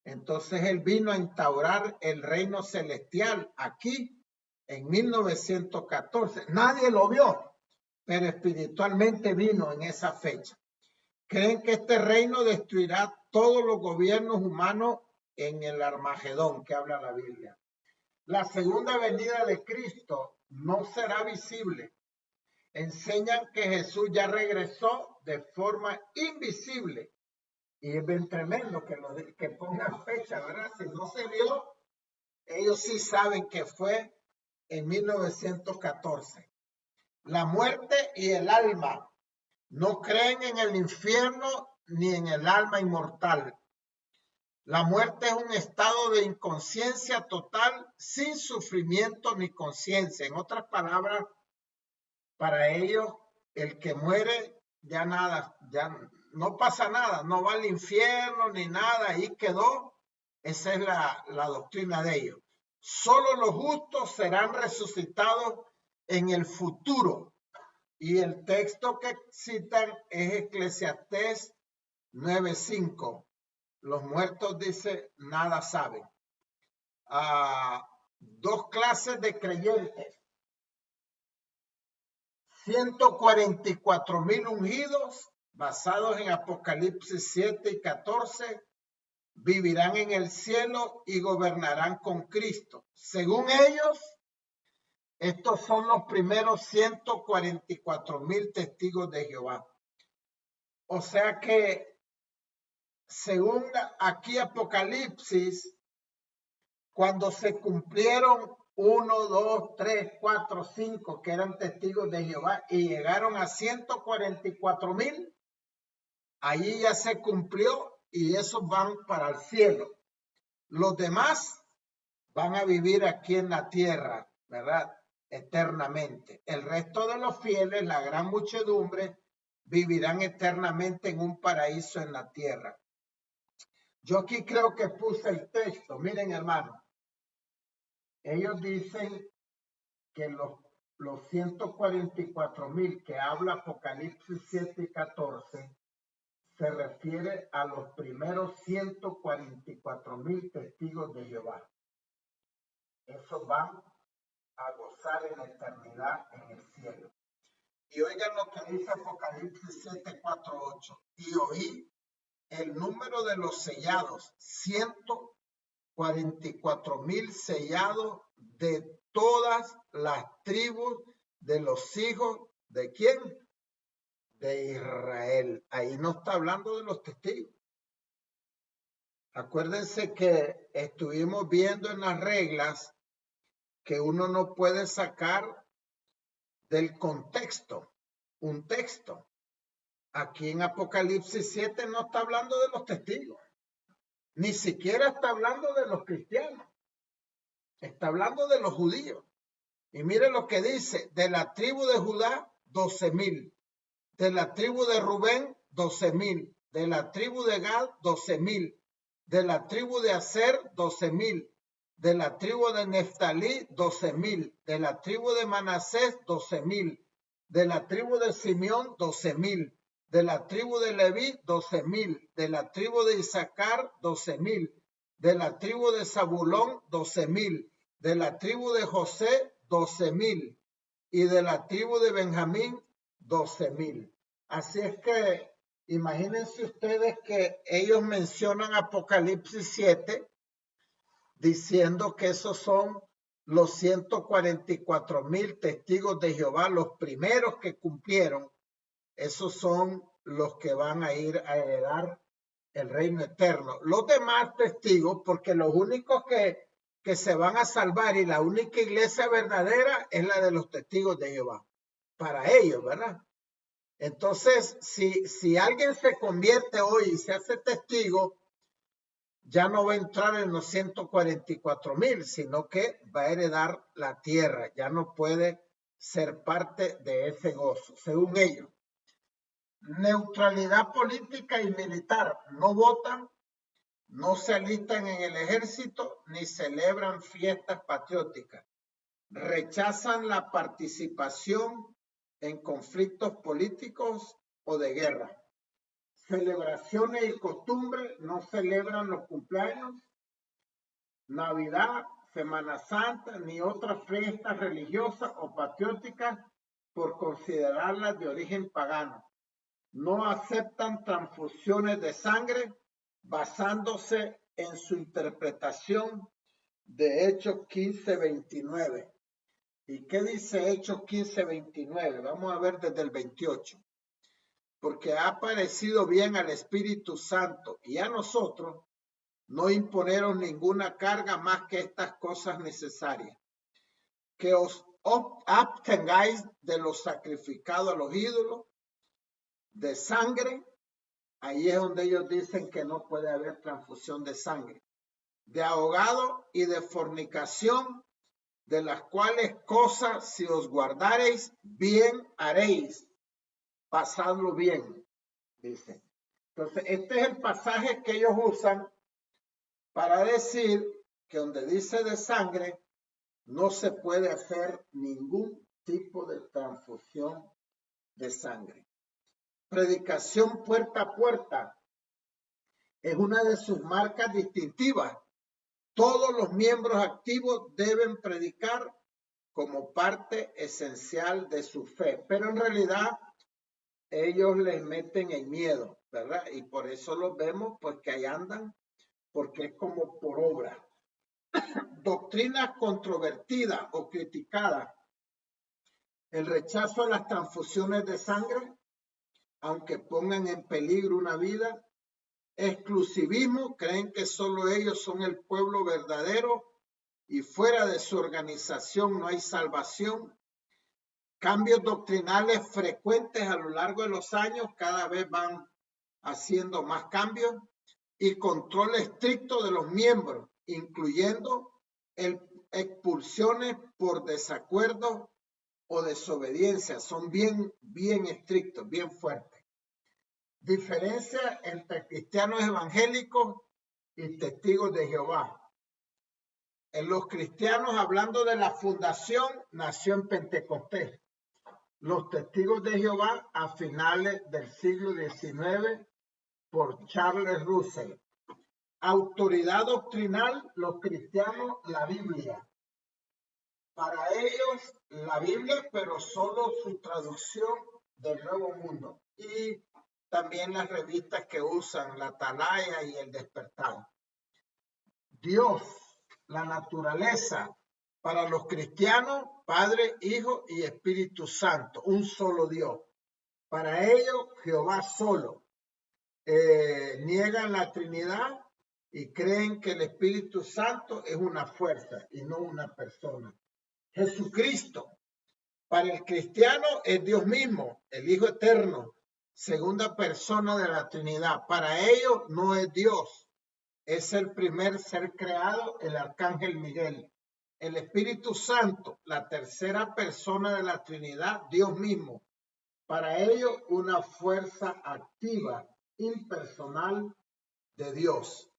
S1: Entonces él vino a instaurar el reino celestial aquí en 1914. Nadie lo vio, pero espiritualmente vino en esa fecha. Creen que este reino destruirá todos los gobiernos humanos en el Armagedón que habla la Biblia. La segunda venida de Cristo no será visible. Enseñan que Jesús ya regresó de forma invisible. Y es bien tremendo que pongan fecha, ¿verdad? Si no se vio, ellos sí saben que fue en 1914. La muerte y el alma no creen en el infierno ni en el alma inmortal. La muerte es un estado de inconsciencia total sin sufrimiento ni conciencia. En otras palabras, para ellos, el que muere ya nada, ya no pasa nada, no va al infierno ni nada, ahí quedó. Esa es la doctrina de ellos. Solo los justos serán resucitados en el futuro. Y el texto que citan es Eclesiastés 9:5. Los muertos, dice, nada saben. Dos clases de creyentes. 144,000 ungidos, basados en Apocalipsis 7 y 14, vivirán en el cielo y gobernarán con Cristo. Según ellos, estos son los primeros 144,000 testigos de Jehová. O sea que, según aquí Apocalipsis, cuando se cumplieron 1, 2, 3, 4, 5 que eran testigos de Jehová y llegaron a 144,000, allí ya se cumplió y esos van para el cielo. Los demás van a vivir aquí en la tierra, ¿verdad? Eternamente. El resto de los fieles, la gran muchedumbre, vivirán eternamente en un paraíso en la tierra. Yo aquí creo que puse el texto. Miren, hermano. Ellos dicen que los 144,000 que habla Apocalipsis 7 y 14 se refiere a los primeros 144,000 testigos de Jehová. Esos van a gozar en la eternidad en el cielo. Y oigan lo que dice Apocalipsis 7, 4, 8. Y oí el número de los sellados, 144,000 sellados de todas las tribus de los hijos de ¿quién? De Israel. Ahí no está hablando de los testigos. Acuérdense que estuvimos viendo en las reglas que uno no puede sacar del contexto un texto. Aquí en Apocalipsis 7 no está hablando de los testigos. Ni siquiera está hablando de los cristianos. Está hablando de los judíos. Y mire lo que dice, de la tribu de Judá, 12,000. De la tribu de Rubén, 12,000. De la tribu de Gad, 12,000. De la tribu de Aser, 12,000. De la tribu de Neftalí, 12,000. De la tribu de Manasés, 12,000. De la tribu de Simeón, 12,000. De la tribu de Leví, 12,000. De la tribu de Isaacar, 12,000. De la tribu de Zabulón, 12,000. De la tribu de José, 12,000. Y de la tribu de Benjamín, 12,000. Así es que imagínense ustedes que ellos mencionan Apocalipsis 7 diciendo que esos son los 144,000 testigos de Jehová, los primeros que cumplieron. Esos son los que van a ir a heredar el reino eterno. Los demás testigos, porque los únicos que se van a salvar y la única iglesia verdadera es la de los testigos de Jehová. Para ellos, ¿verdad? Entonces, si alguien se convierte hoy y se hace testigo, ya no va a entrar en los 144,000, sino que va a heredar la tierra. Ya no puede ser parte de ese gozo, según ellos. Neutralidad política y militar. No votan, no se alistan en el ejército, ni celebran fiestas patrióticas. Rechazan la participación en conflictos políticos o de guerra. Celebraciones y costumbres, no celebran los cumpleaños, Navidad, Semana Santa, ni otras fiestas religiosas o patrióticas por considerarlas de origen pagano. No aceptan transfusiones de sangre basándose en su interpretación de Hechos 15:29. ¿Y qué dice Hechos 15:29? Vamos a ver desde el 28. Porque ha parecido bien al Espíritu Santo y a nosotros no imponeros ninguna carga más que estas cosas necesarias. Que os abstengáis de lo sacrificado a los ídolos, de sangre, ahí es donde ellos dicen que no puede haber transfusión de sangre, de ahogado y de fornicación, de las cuales cosas si os guardareis, bien haréis, pasadlo bien, dice. Entonces, este es el pasaje que ellos usan para decir que donde dice de sangre, no se puede hacer ningún tipo de transfusión de sangre. Predicación puerta a puerta es una de sus marcas distintivas. Todos los miembros activos deben predicar como parte esencial de su fe, pero en realidad ellos les meten el miedo, ¿verdad? Y por eso los vemos, pues que ahí andan, porque es como por obra. Doctrina controvertida o criticada. El rechazo a las transfusiones de sangre, aunque pongan en peligro una vida. Exclusivismo, creen que solo ellos son el pueblo verdadero y fuera de su organización no hay salvación. Cambios doctrinales frecuentes a lo largo de los años, cada vez van haciendo más cambios, y control estricto de los miembros, incluyendo expulsiones por desacuerdo o desobediencia. Son bien estrictos, bien fuertes. Diferencia entre cristianos evangélicos y testigos de Jehová. En los cristianos, hablando de la fundación, nació en Pentecostés. Los testigos de Jehová a finales del siglo XIX por Charles Russell. Autoridad doctrinal, los cristianos, la Biblia. Para ellos, la Biblia, pero solo su traducción del Nuevo Mundo. Y también las revistas que usan, la Atalaya y el Despertar. Dios, la naturaleza, para los cristianos, Padre, Hijo y Espíritu Santo, un solo Dios. Para ellos, Jehová solo. Niegan la Trinidad y creen que el Espíritu Santo es una fuerza y no una persona. Jesucristo, para el cristiano, es Dios mismo, el Hijo eterno, segunda persona de la Trinidad. Para ellos no es Dios, es el primer ser creado, el arcángel Miguel. El Espíritu Santo, la tercera persona de la Trinidad, Dios mismo. Para ellos, una fuerza activa, impersonal de Dios.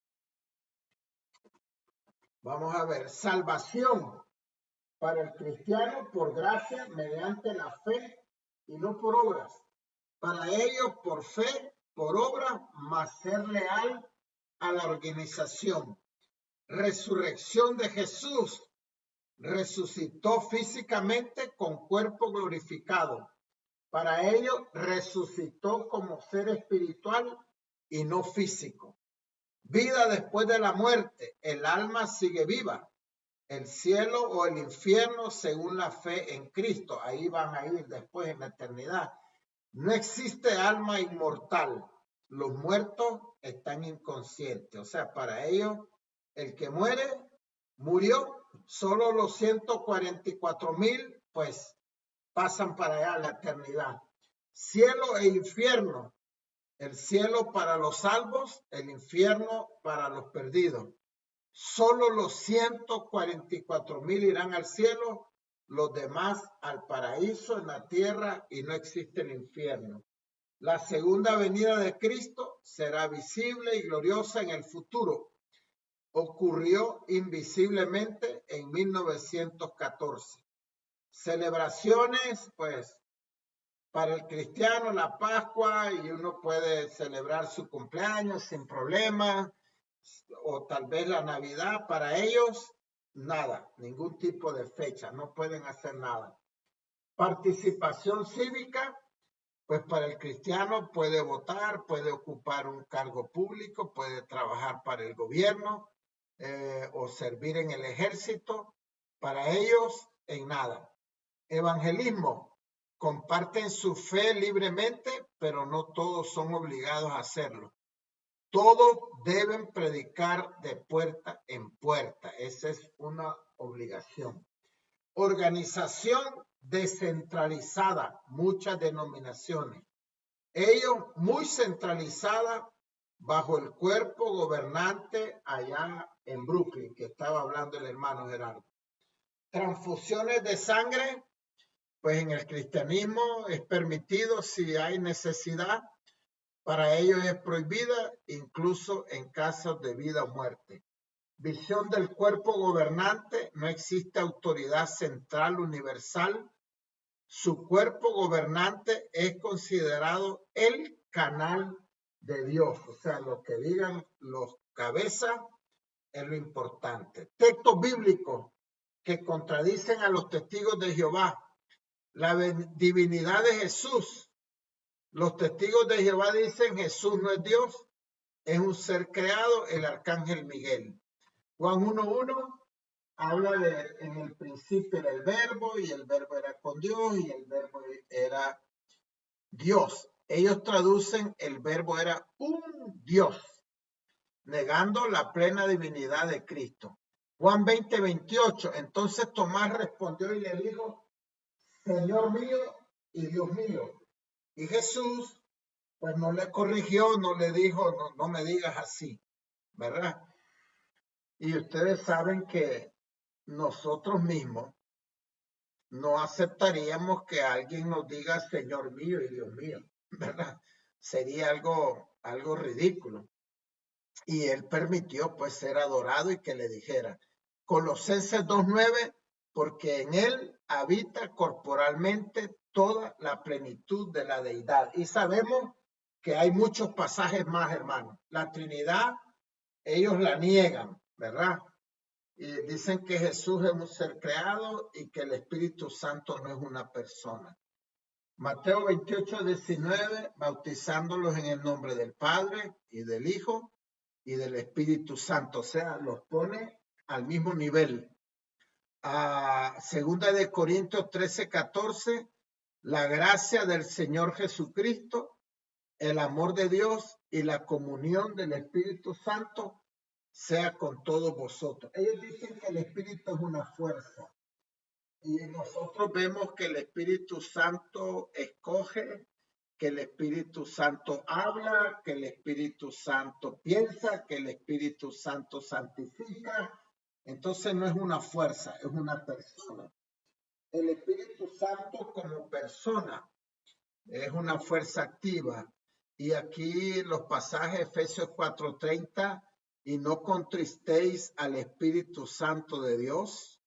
S1: Vamos a ver, salvación para el cristiano por gracia mediante la fe y no por obras. Para ellos por fe, por obra, más ser leal a la organización. Resurrección de Jesús. Resucitó físicamente con cuerpo glorificado. Para ellos resucitó como ser espiritual y no físico. Vida después de la muerte. El alma sigue viva. El cielo o el infierno según la fe en Cristo. Ahí van a ir después en la eternidad. No existe alma inmortal. Los muertos están inconscientes. O sea, para ellos, el que muere, murió. Solo los 144,000, pues, pasan para allá a la eternidad. Cielo e infierno. El cielo para los salvos, el infierno para los perdidos. Solo los 144,000 irán al cielo, los demás al paraíso en la tierra y no existe el infierno. La segunda venida de Cristo será visible y gloriosa en el futuro. Ocurrió invisiblemente en 1914. Celebraciones, pues, para el cristiano la Pascua y uno puede celebrar su cumpleaños sin problema, o tal vez la Navidad. Para ellos, nada, ningún tipo de fecha, no pueden hacer nada. Participación cívica, pues para el cristiano puede votar, puede ocupar un cargo público, puede trabajar para el gobierno o servir en el ejército. Para ellos, en nada. Evangelismo, comparten su fe libremente, pero no todos son obligados a hacerlo. Todos deben predicar de puerta en puerta. Esa es una obligación. Organización descentralizada, muchas denominaciones. Ellos muy centralizada bajo el cuerpo gobernante allá en Brooklyn, que estaba hablando el hermano Gerardo. Transfusiones de sangre, pues en el cristianismo es permitido si hay necesidad. Para ellos es prohibida, incluso en casos de vida o muerte. Visión del cuerpo gobernante, no existe autoridad central universal. Su cuerpo gobernante es considerado el canal de Dios. O sea, lo que digan los cabezas es lo importante. Textos bíblicos que contradicen a los testigos de Jehová. La divinidad de Jesús. Los testigos de Jehová dicen Jesús no es Dios, es un ser creado, el arcángel Miguel. Juan 1:1 habla de en el principio era el verbo y el verbo era con Dios y el verbo era Dios. Ellos traducen el verbo era un Dios, negando la plena divinidad de Cristo. Juan 20:28, entonces Tomás respondió y le dijo, Señor mío y Dios mío. Y Jesús, pues no le corrigió, no le dijo, no me digas así, ¿verdad? Y ustedes saben que nosotros mismos no aceptaríamos que alguien nos diga Señor mío y Dios mío, ¿verdad? Sería algo ridículo. y él permitió pues ser adorado y que le dijera. Colosenses 2:9, porque en él habita corporalmente toda la plenitud de la deidad. Y sabemos que hay muchos pasajes más, hermanos. La Trinidad, ellos la niegan, ¿verdad? Y dicen que Jesús es un ser creado y que el Espíritu Santo no es una persona. Mateo 28:19, bautizándolos en el nombre del Padre y del Hijo y del Espíritu Santo. O sea, los pone al mismo nivel. Segunda de Corintios 13:14, la gracia del Señor Jesucristo, el amor de Dios y la comunión del Espíritu Santo sea con todos vosotros. Ellos dicen que el Espíritu es una fuerza y nosotros vemos que el Espíritu Santo escoge, que el Espíritu Santo habla, que el Espíritu Santo piensa, que el Espíritu Santo santifica. Entonces no es una fuerza, es una persona. El Espíritu Santo como persona es una fuerza activa. Y aquí los pasajes Efesios 4:30, y no contristéis al Espíritu Santo de Dios.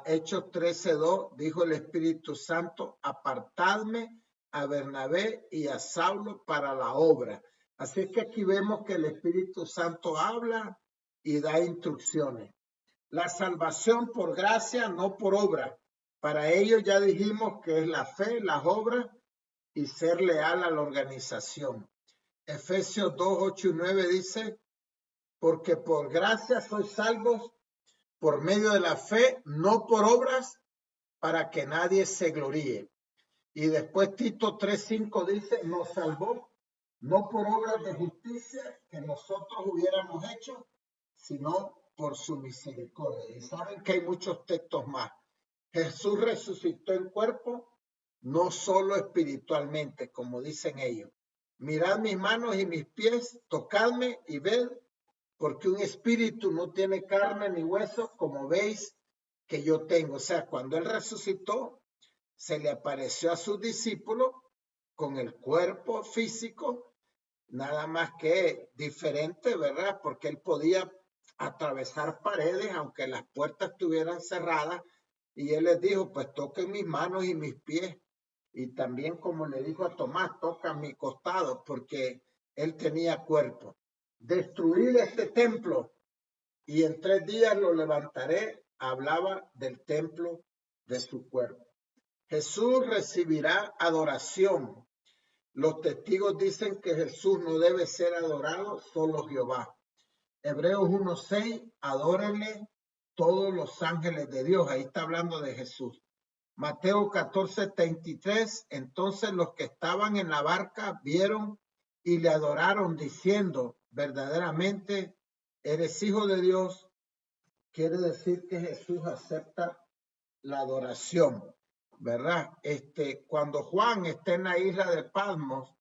S1: Hechos 13:2, dijo el Espíritu Santo, apartadme a Bernabé y a Saulo para la obra. Así que aquí vemos que el Espíritu Santo habla y da instrucciones. La salvación por gracia, no por obra. Para ello ya dijimos que es la fe, las obras y ser leal a la organización. Efesios 2:8-9 dice, porque por gracia sois salvos por medio de la fe, no por obras, para que nadie se gloríe. Y después Tito 3:5 dice, nos salvó, no por obras de justicia que nosotros hubiéramos hecho, sino por su misericordia. Y saben que hay muchos textos más. Jesús resucitó en cuerpo, no solo espiritualmente, como dicen ellos. Mirad mis manos y mis pies, tocadme y ved, porque un espíritu no tiene carne ni huesos, como veis que yo tengo. O sea, cuando él resucitó, se le apareció a sus discípulos con el cuerpo físico, nada más que diferente, ¿verdad? Porque él podía atravesar paredes, aunque las puertas estuvieran cerradas, y él les dijo, pues toquen mis manos y mis pies. Y también como le dijo a Tomás, toca mi costado, porque él tenía cuerpo. Destruir este templo y en 3 días lo levantaré, hablaba del templo de su cuerpo. Jesús recibirá adoración. Los testigos dicen que Jesús no debe ser adorado, solo Jehová. Hebreos 1:6, adórenle todos los ángeles de Dios. Ahí está hablando de Jesús. Mateo 14:33, entonces los que estaban en la barca vieron y le adoraron diciendo, verdaderamente eres hijo de Dios. Quiere decir que Jesús acepta la adoración, ¿verdad? Cuando Juan está en la isla de Patmos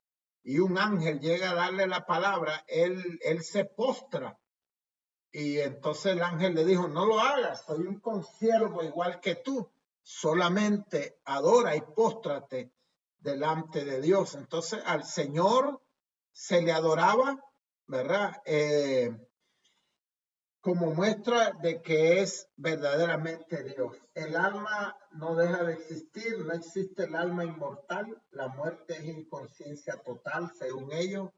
S1: y un ángel llega a darle la palabra, él se postra. Y entonces el ángel le dijo, no lo hagas, soy un consiervo igual que tú, solamente adora y póstrate delante de Dios. Entonces al Señor se le adoraba, ¿verdad? Como muestra de que es verdaderamente Dios. El alma no deja de existir, no existe el alma inmortal, la muerte es inconsciencia total, según ellos.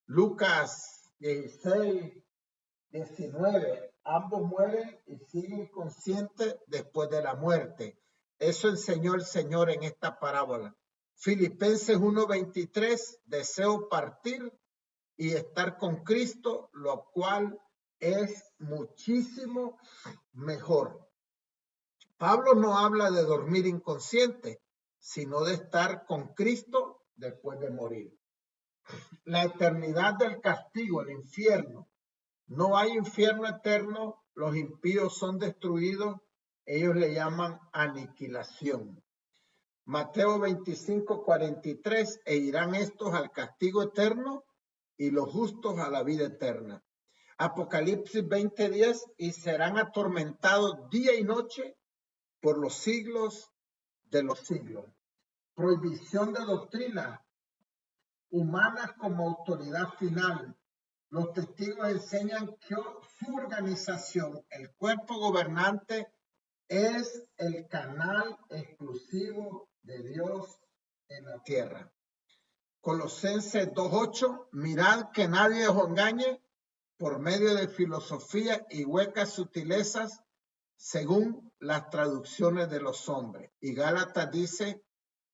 S1: Lucas 16:19, ambos mueren y siguen conscientes después de la muerte. Eso enseñó el Señor en esta parábola. Filipenses 1:23, deseo partir y estar con Cristo, lo cual es muchísimo mejor. Pablo no habla de dormir inconsciente, sino de estar con Cristo después de morir. La eternidad del castigo, el infierno. No hay infierno eterno, los impíos son destruidos, ellos le llaman aniquilación. Mateo 25:43, e irán estos al castigo eterno y los justos a la vida eterna. Apocalipsis 20:10, y serán atormentados día y noche por los siglos de los siglos. Prohibición de doctrinas humanas como autoridad final. Los testigos enseñan que su organización, el cuerpo gobernante, es el canal exclusivo de Dios en la tierra. Colosenses 2:8, mirad que nadie os engañe por medio de filosofía y huecas sutilezas según las traducciones de los hombres. Y Gálatas dice,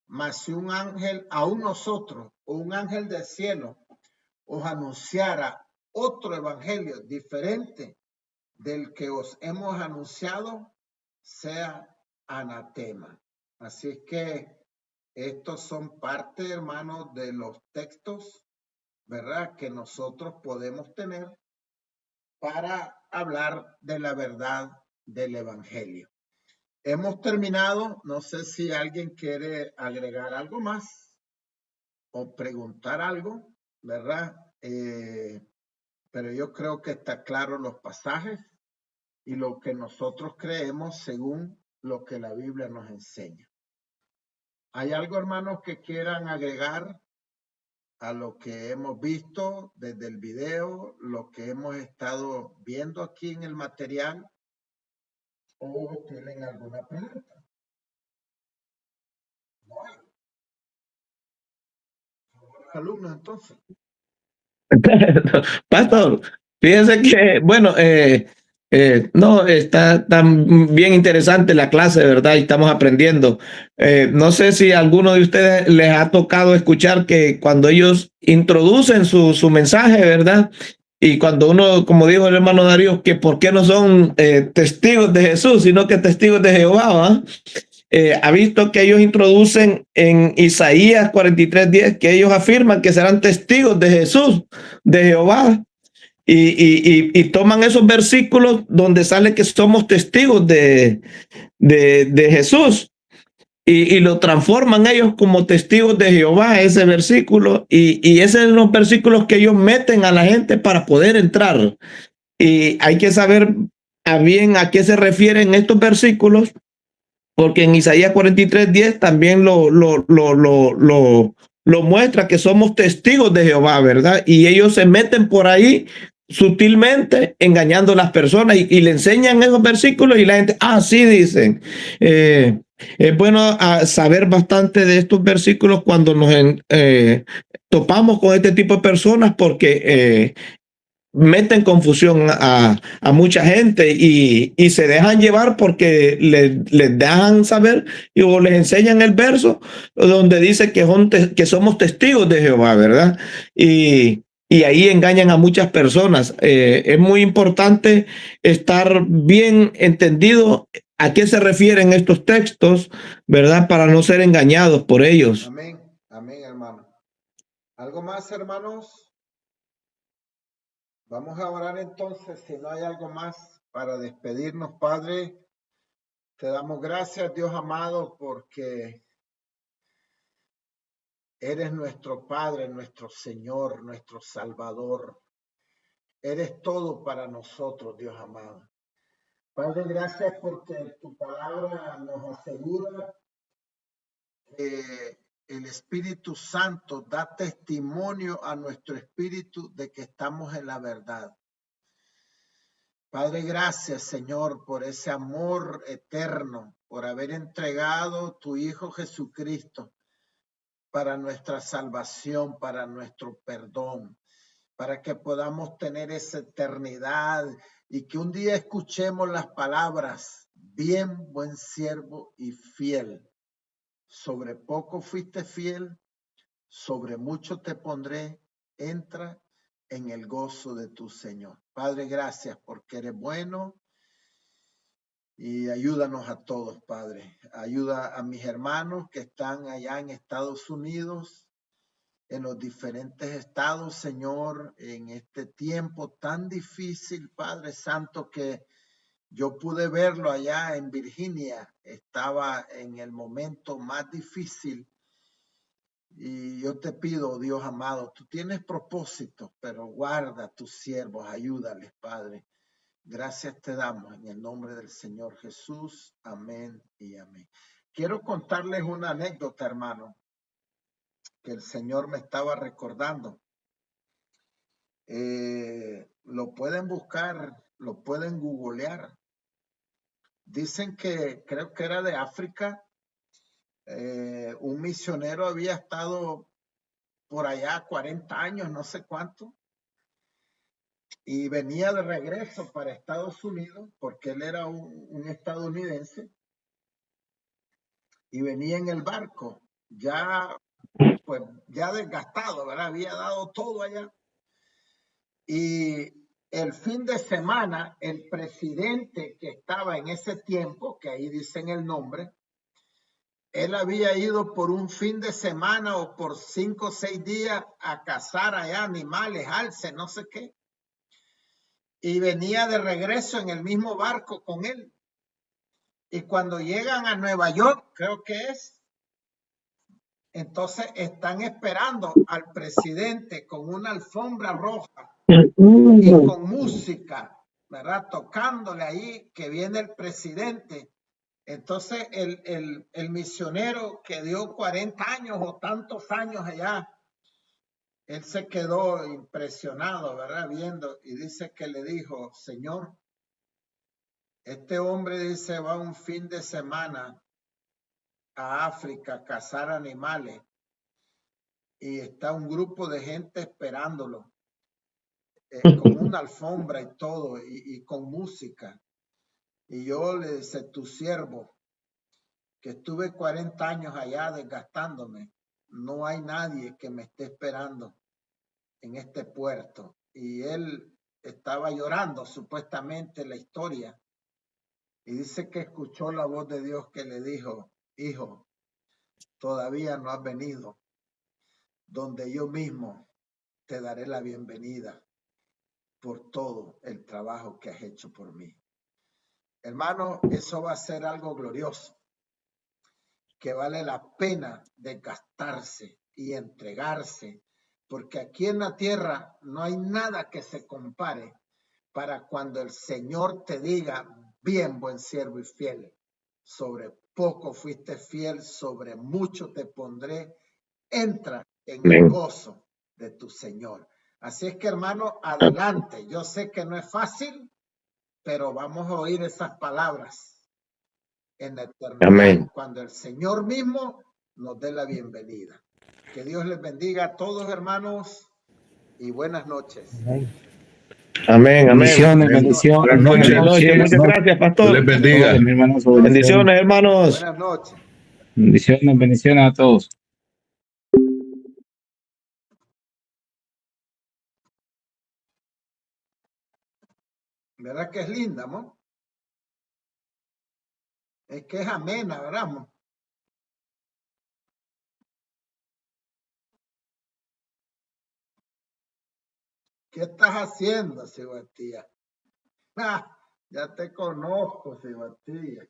S1: mas si un ángel, aún nosotros, o un ángel del cielo, os anunciara otro evangelio diferente del que os hemos anunciado, sea anatema. Así es que estos son parte, hermanos, de los textos, ¿verdad?, que nosotros podemos tener para hablar de la verdad del evangelio. Hemos terminado. No sé si alguien quiere agregar algo más o preguntar algo, ¿verdad? Pero yo creo que está claro los pasajes y lo que nosotros creemos según lo que la Biblia nos enseña. ¿Hay algo, hermanos, que quieran agregar a lo que hemos visto desde el video, lo que hemos estado viendo aquí en el material? ¿O tienen alguna pregunta? No hay. Alumnos, entonces.
S6: Pastor, fíjense que, bueno, no, está tan bien interesante la clase, ¿verdad? Y estamos aprendiendo. No sé si a alguno de ustedes les ha tocado escuchar que cuando ellos introducen su mensaje, ¿verdad? Y cuando uno, como dijo el hermano Darío, que por qué no son testigos de Jesús, sino que testigos de Jehová, ¿va? Ha visto que ellos introducen en Isaías 43:10 que ellos afirman que serán testigos de Jesús, de Jehová, y toman esos versículos donde sale que somos testigos de Jesús y lo transforman ellos como testigos de Jehová, ese versículo, y esos son los versículos que ellos meten a la gente para poder entrar. Y hay que saber bien a qué se refieren estos versículos, porque en Isaías 43:10 también lo muestra que somos testigos de Jehová, ¿verdad? Y ellos se meten por ahí sutilmente engañando a las personas y le enseñan esos versículos y la gente, sí, dicen. Es bueno saber bastante de estos versículos cuando nos topamos con este tipo de personas, porque meten confusión a mucha gente y se dejan llevar porque les dejan saber o les enseñan el verso donde dice que somos testigos de Jehová, ¿verdad? Y ahí engañan a muchas personas. Es muy importante estar bien entendido a qué se refieren estos textos, ¿verdad? Para no ser engañados por ellos.
S1: Amén, amén, hermano. ¿Algo más, hermanos? Vamos a orar entonces, si no hay algo más para despedirnos. Padre, te damos gracias, Dios amado, porque eres nuestro Padre, nuestro Señor, nuestro Salvador. Eres todo para nosotros, Dios amado. Padre, gracias porque tu palabra nos asegura que el Espíritu Santo da testimonio a nuestro espíritu de que estamos en la verdad. Padre, gracias, Señor, por ese amor eterno, por haber entregado tu Hijo Jesucristo para nuestra salvación, para nuestro perdón, para que podamos tener esa eternidad y que un día escuchemos las palabras, bien, buen siervo y fiel. Sobre poco fuiste fiel, sobre mucho te pondré, entra en el gozo de tu Señor. Padre, gracias porque eres bueno y ayúdanos a todos, Padre. Ayuda a mis hermanos que están allá en Estados Unidos, en los diferentes estados, Señor, en este tiempo tan difícil, Padre Santo, que yo pude verlo allá en Virginia. Estaba en el momento más difícil. Y yo te pido, Dios amado, tú tienes propósitos, pero guarda a tus siervos, ayúdales, Padre. Gracias te damos en el nombre del Señor Jesús. Amén y amén. Quiero contarles una anécdota, hermano, que el Señor me estaba recordando. Lo pueden buscar, lo pueden googlear. Dicen que creo que era de África. Un misionero había estado por allá 40 años, no sé cuánto, y venía de regreso para Estados Unidos porque él era un estadounidense y venía en el barco ya, pues ya desgastado, ¿verdad? Había dado todo allá. Y el fin de semana, el presidente que estaba en ese tiempo, que ahí dicen el nombre, él había ido por un fin de semana o por 5 o 6 días a cazar allá animales, alce, no sé qué. Y venía de regreso en el mismo barco con él. Y cuando llegan a Nueva York, creo que es, entonces están esperando al presidente con una alfombra roja y con música, ¿verdad? Tocándole ahí que viene el presidente. Entonces el misionero que dio 40 años o tantos años allá, él se quedó impresionado, ¿verdad? Viendo, y dice que le dijo, Señor, este hombre dice va un fin de semana a África a cazar animales y está un grupo de gente esperándolo con una alfombra y todo y con música. Y yo le dice, tu siervo, que estuve 40 años allá desgastándome, no hay nadie que me esté esperando en este puerto. Y él estaba llorando supuestamente la historia. Y dice que escuchó la voz de Dios que le dijo, hijo, todavía no has venido, donde yo mismo te daré la bienvenida por todo el trabajo que has hecho por mí. Hermano, eso va a ser algo glorioso, que vale la pena desgastarse y entregarse, porque aquí en la tierra no hay nada que se compare para cuando el Señor te diga, bien, buen siervo y fiel, sobre poco fuiste fiel, sobre mucho te pondré, entra en el gozo de tu Señor. Así es que, hermano, adelante. Yo sé que no es fácil, pero vamos a oír esas palabras en la eternidad,
S6: Amén.
S1: cuando el Señor mismo nos dé la bienvenida. Que Dios les bendiga a todos, hermanos, y buenas noches.
S6: Amén, amén.
S4: Bendiciones, bendiciones.
S5: Buenas
S6: Buenas noches. Muchas gracias,
S5: Dios
S6: pastor.
S5: les bendiga.
S4: Mi hermano,
S6: Bendiciones, hermanos.
S1: Buenas noches.
S4: bendiciones, bendiciones a todos.
S1: ¿Verdad que es linda, amor? Es que es amena, ¿verdad, amor? ¿Qué estás haciendo, Sebastián? Ah, ya te conozco, Sebastián.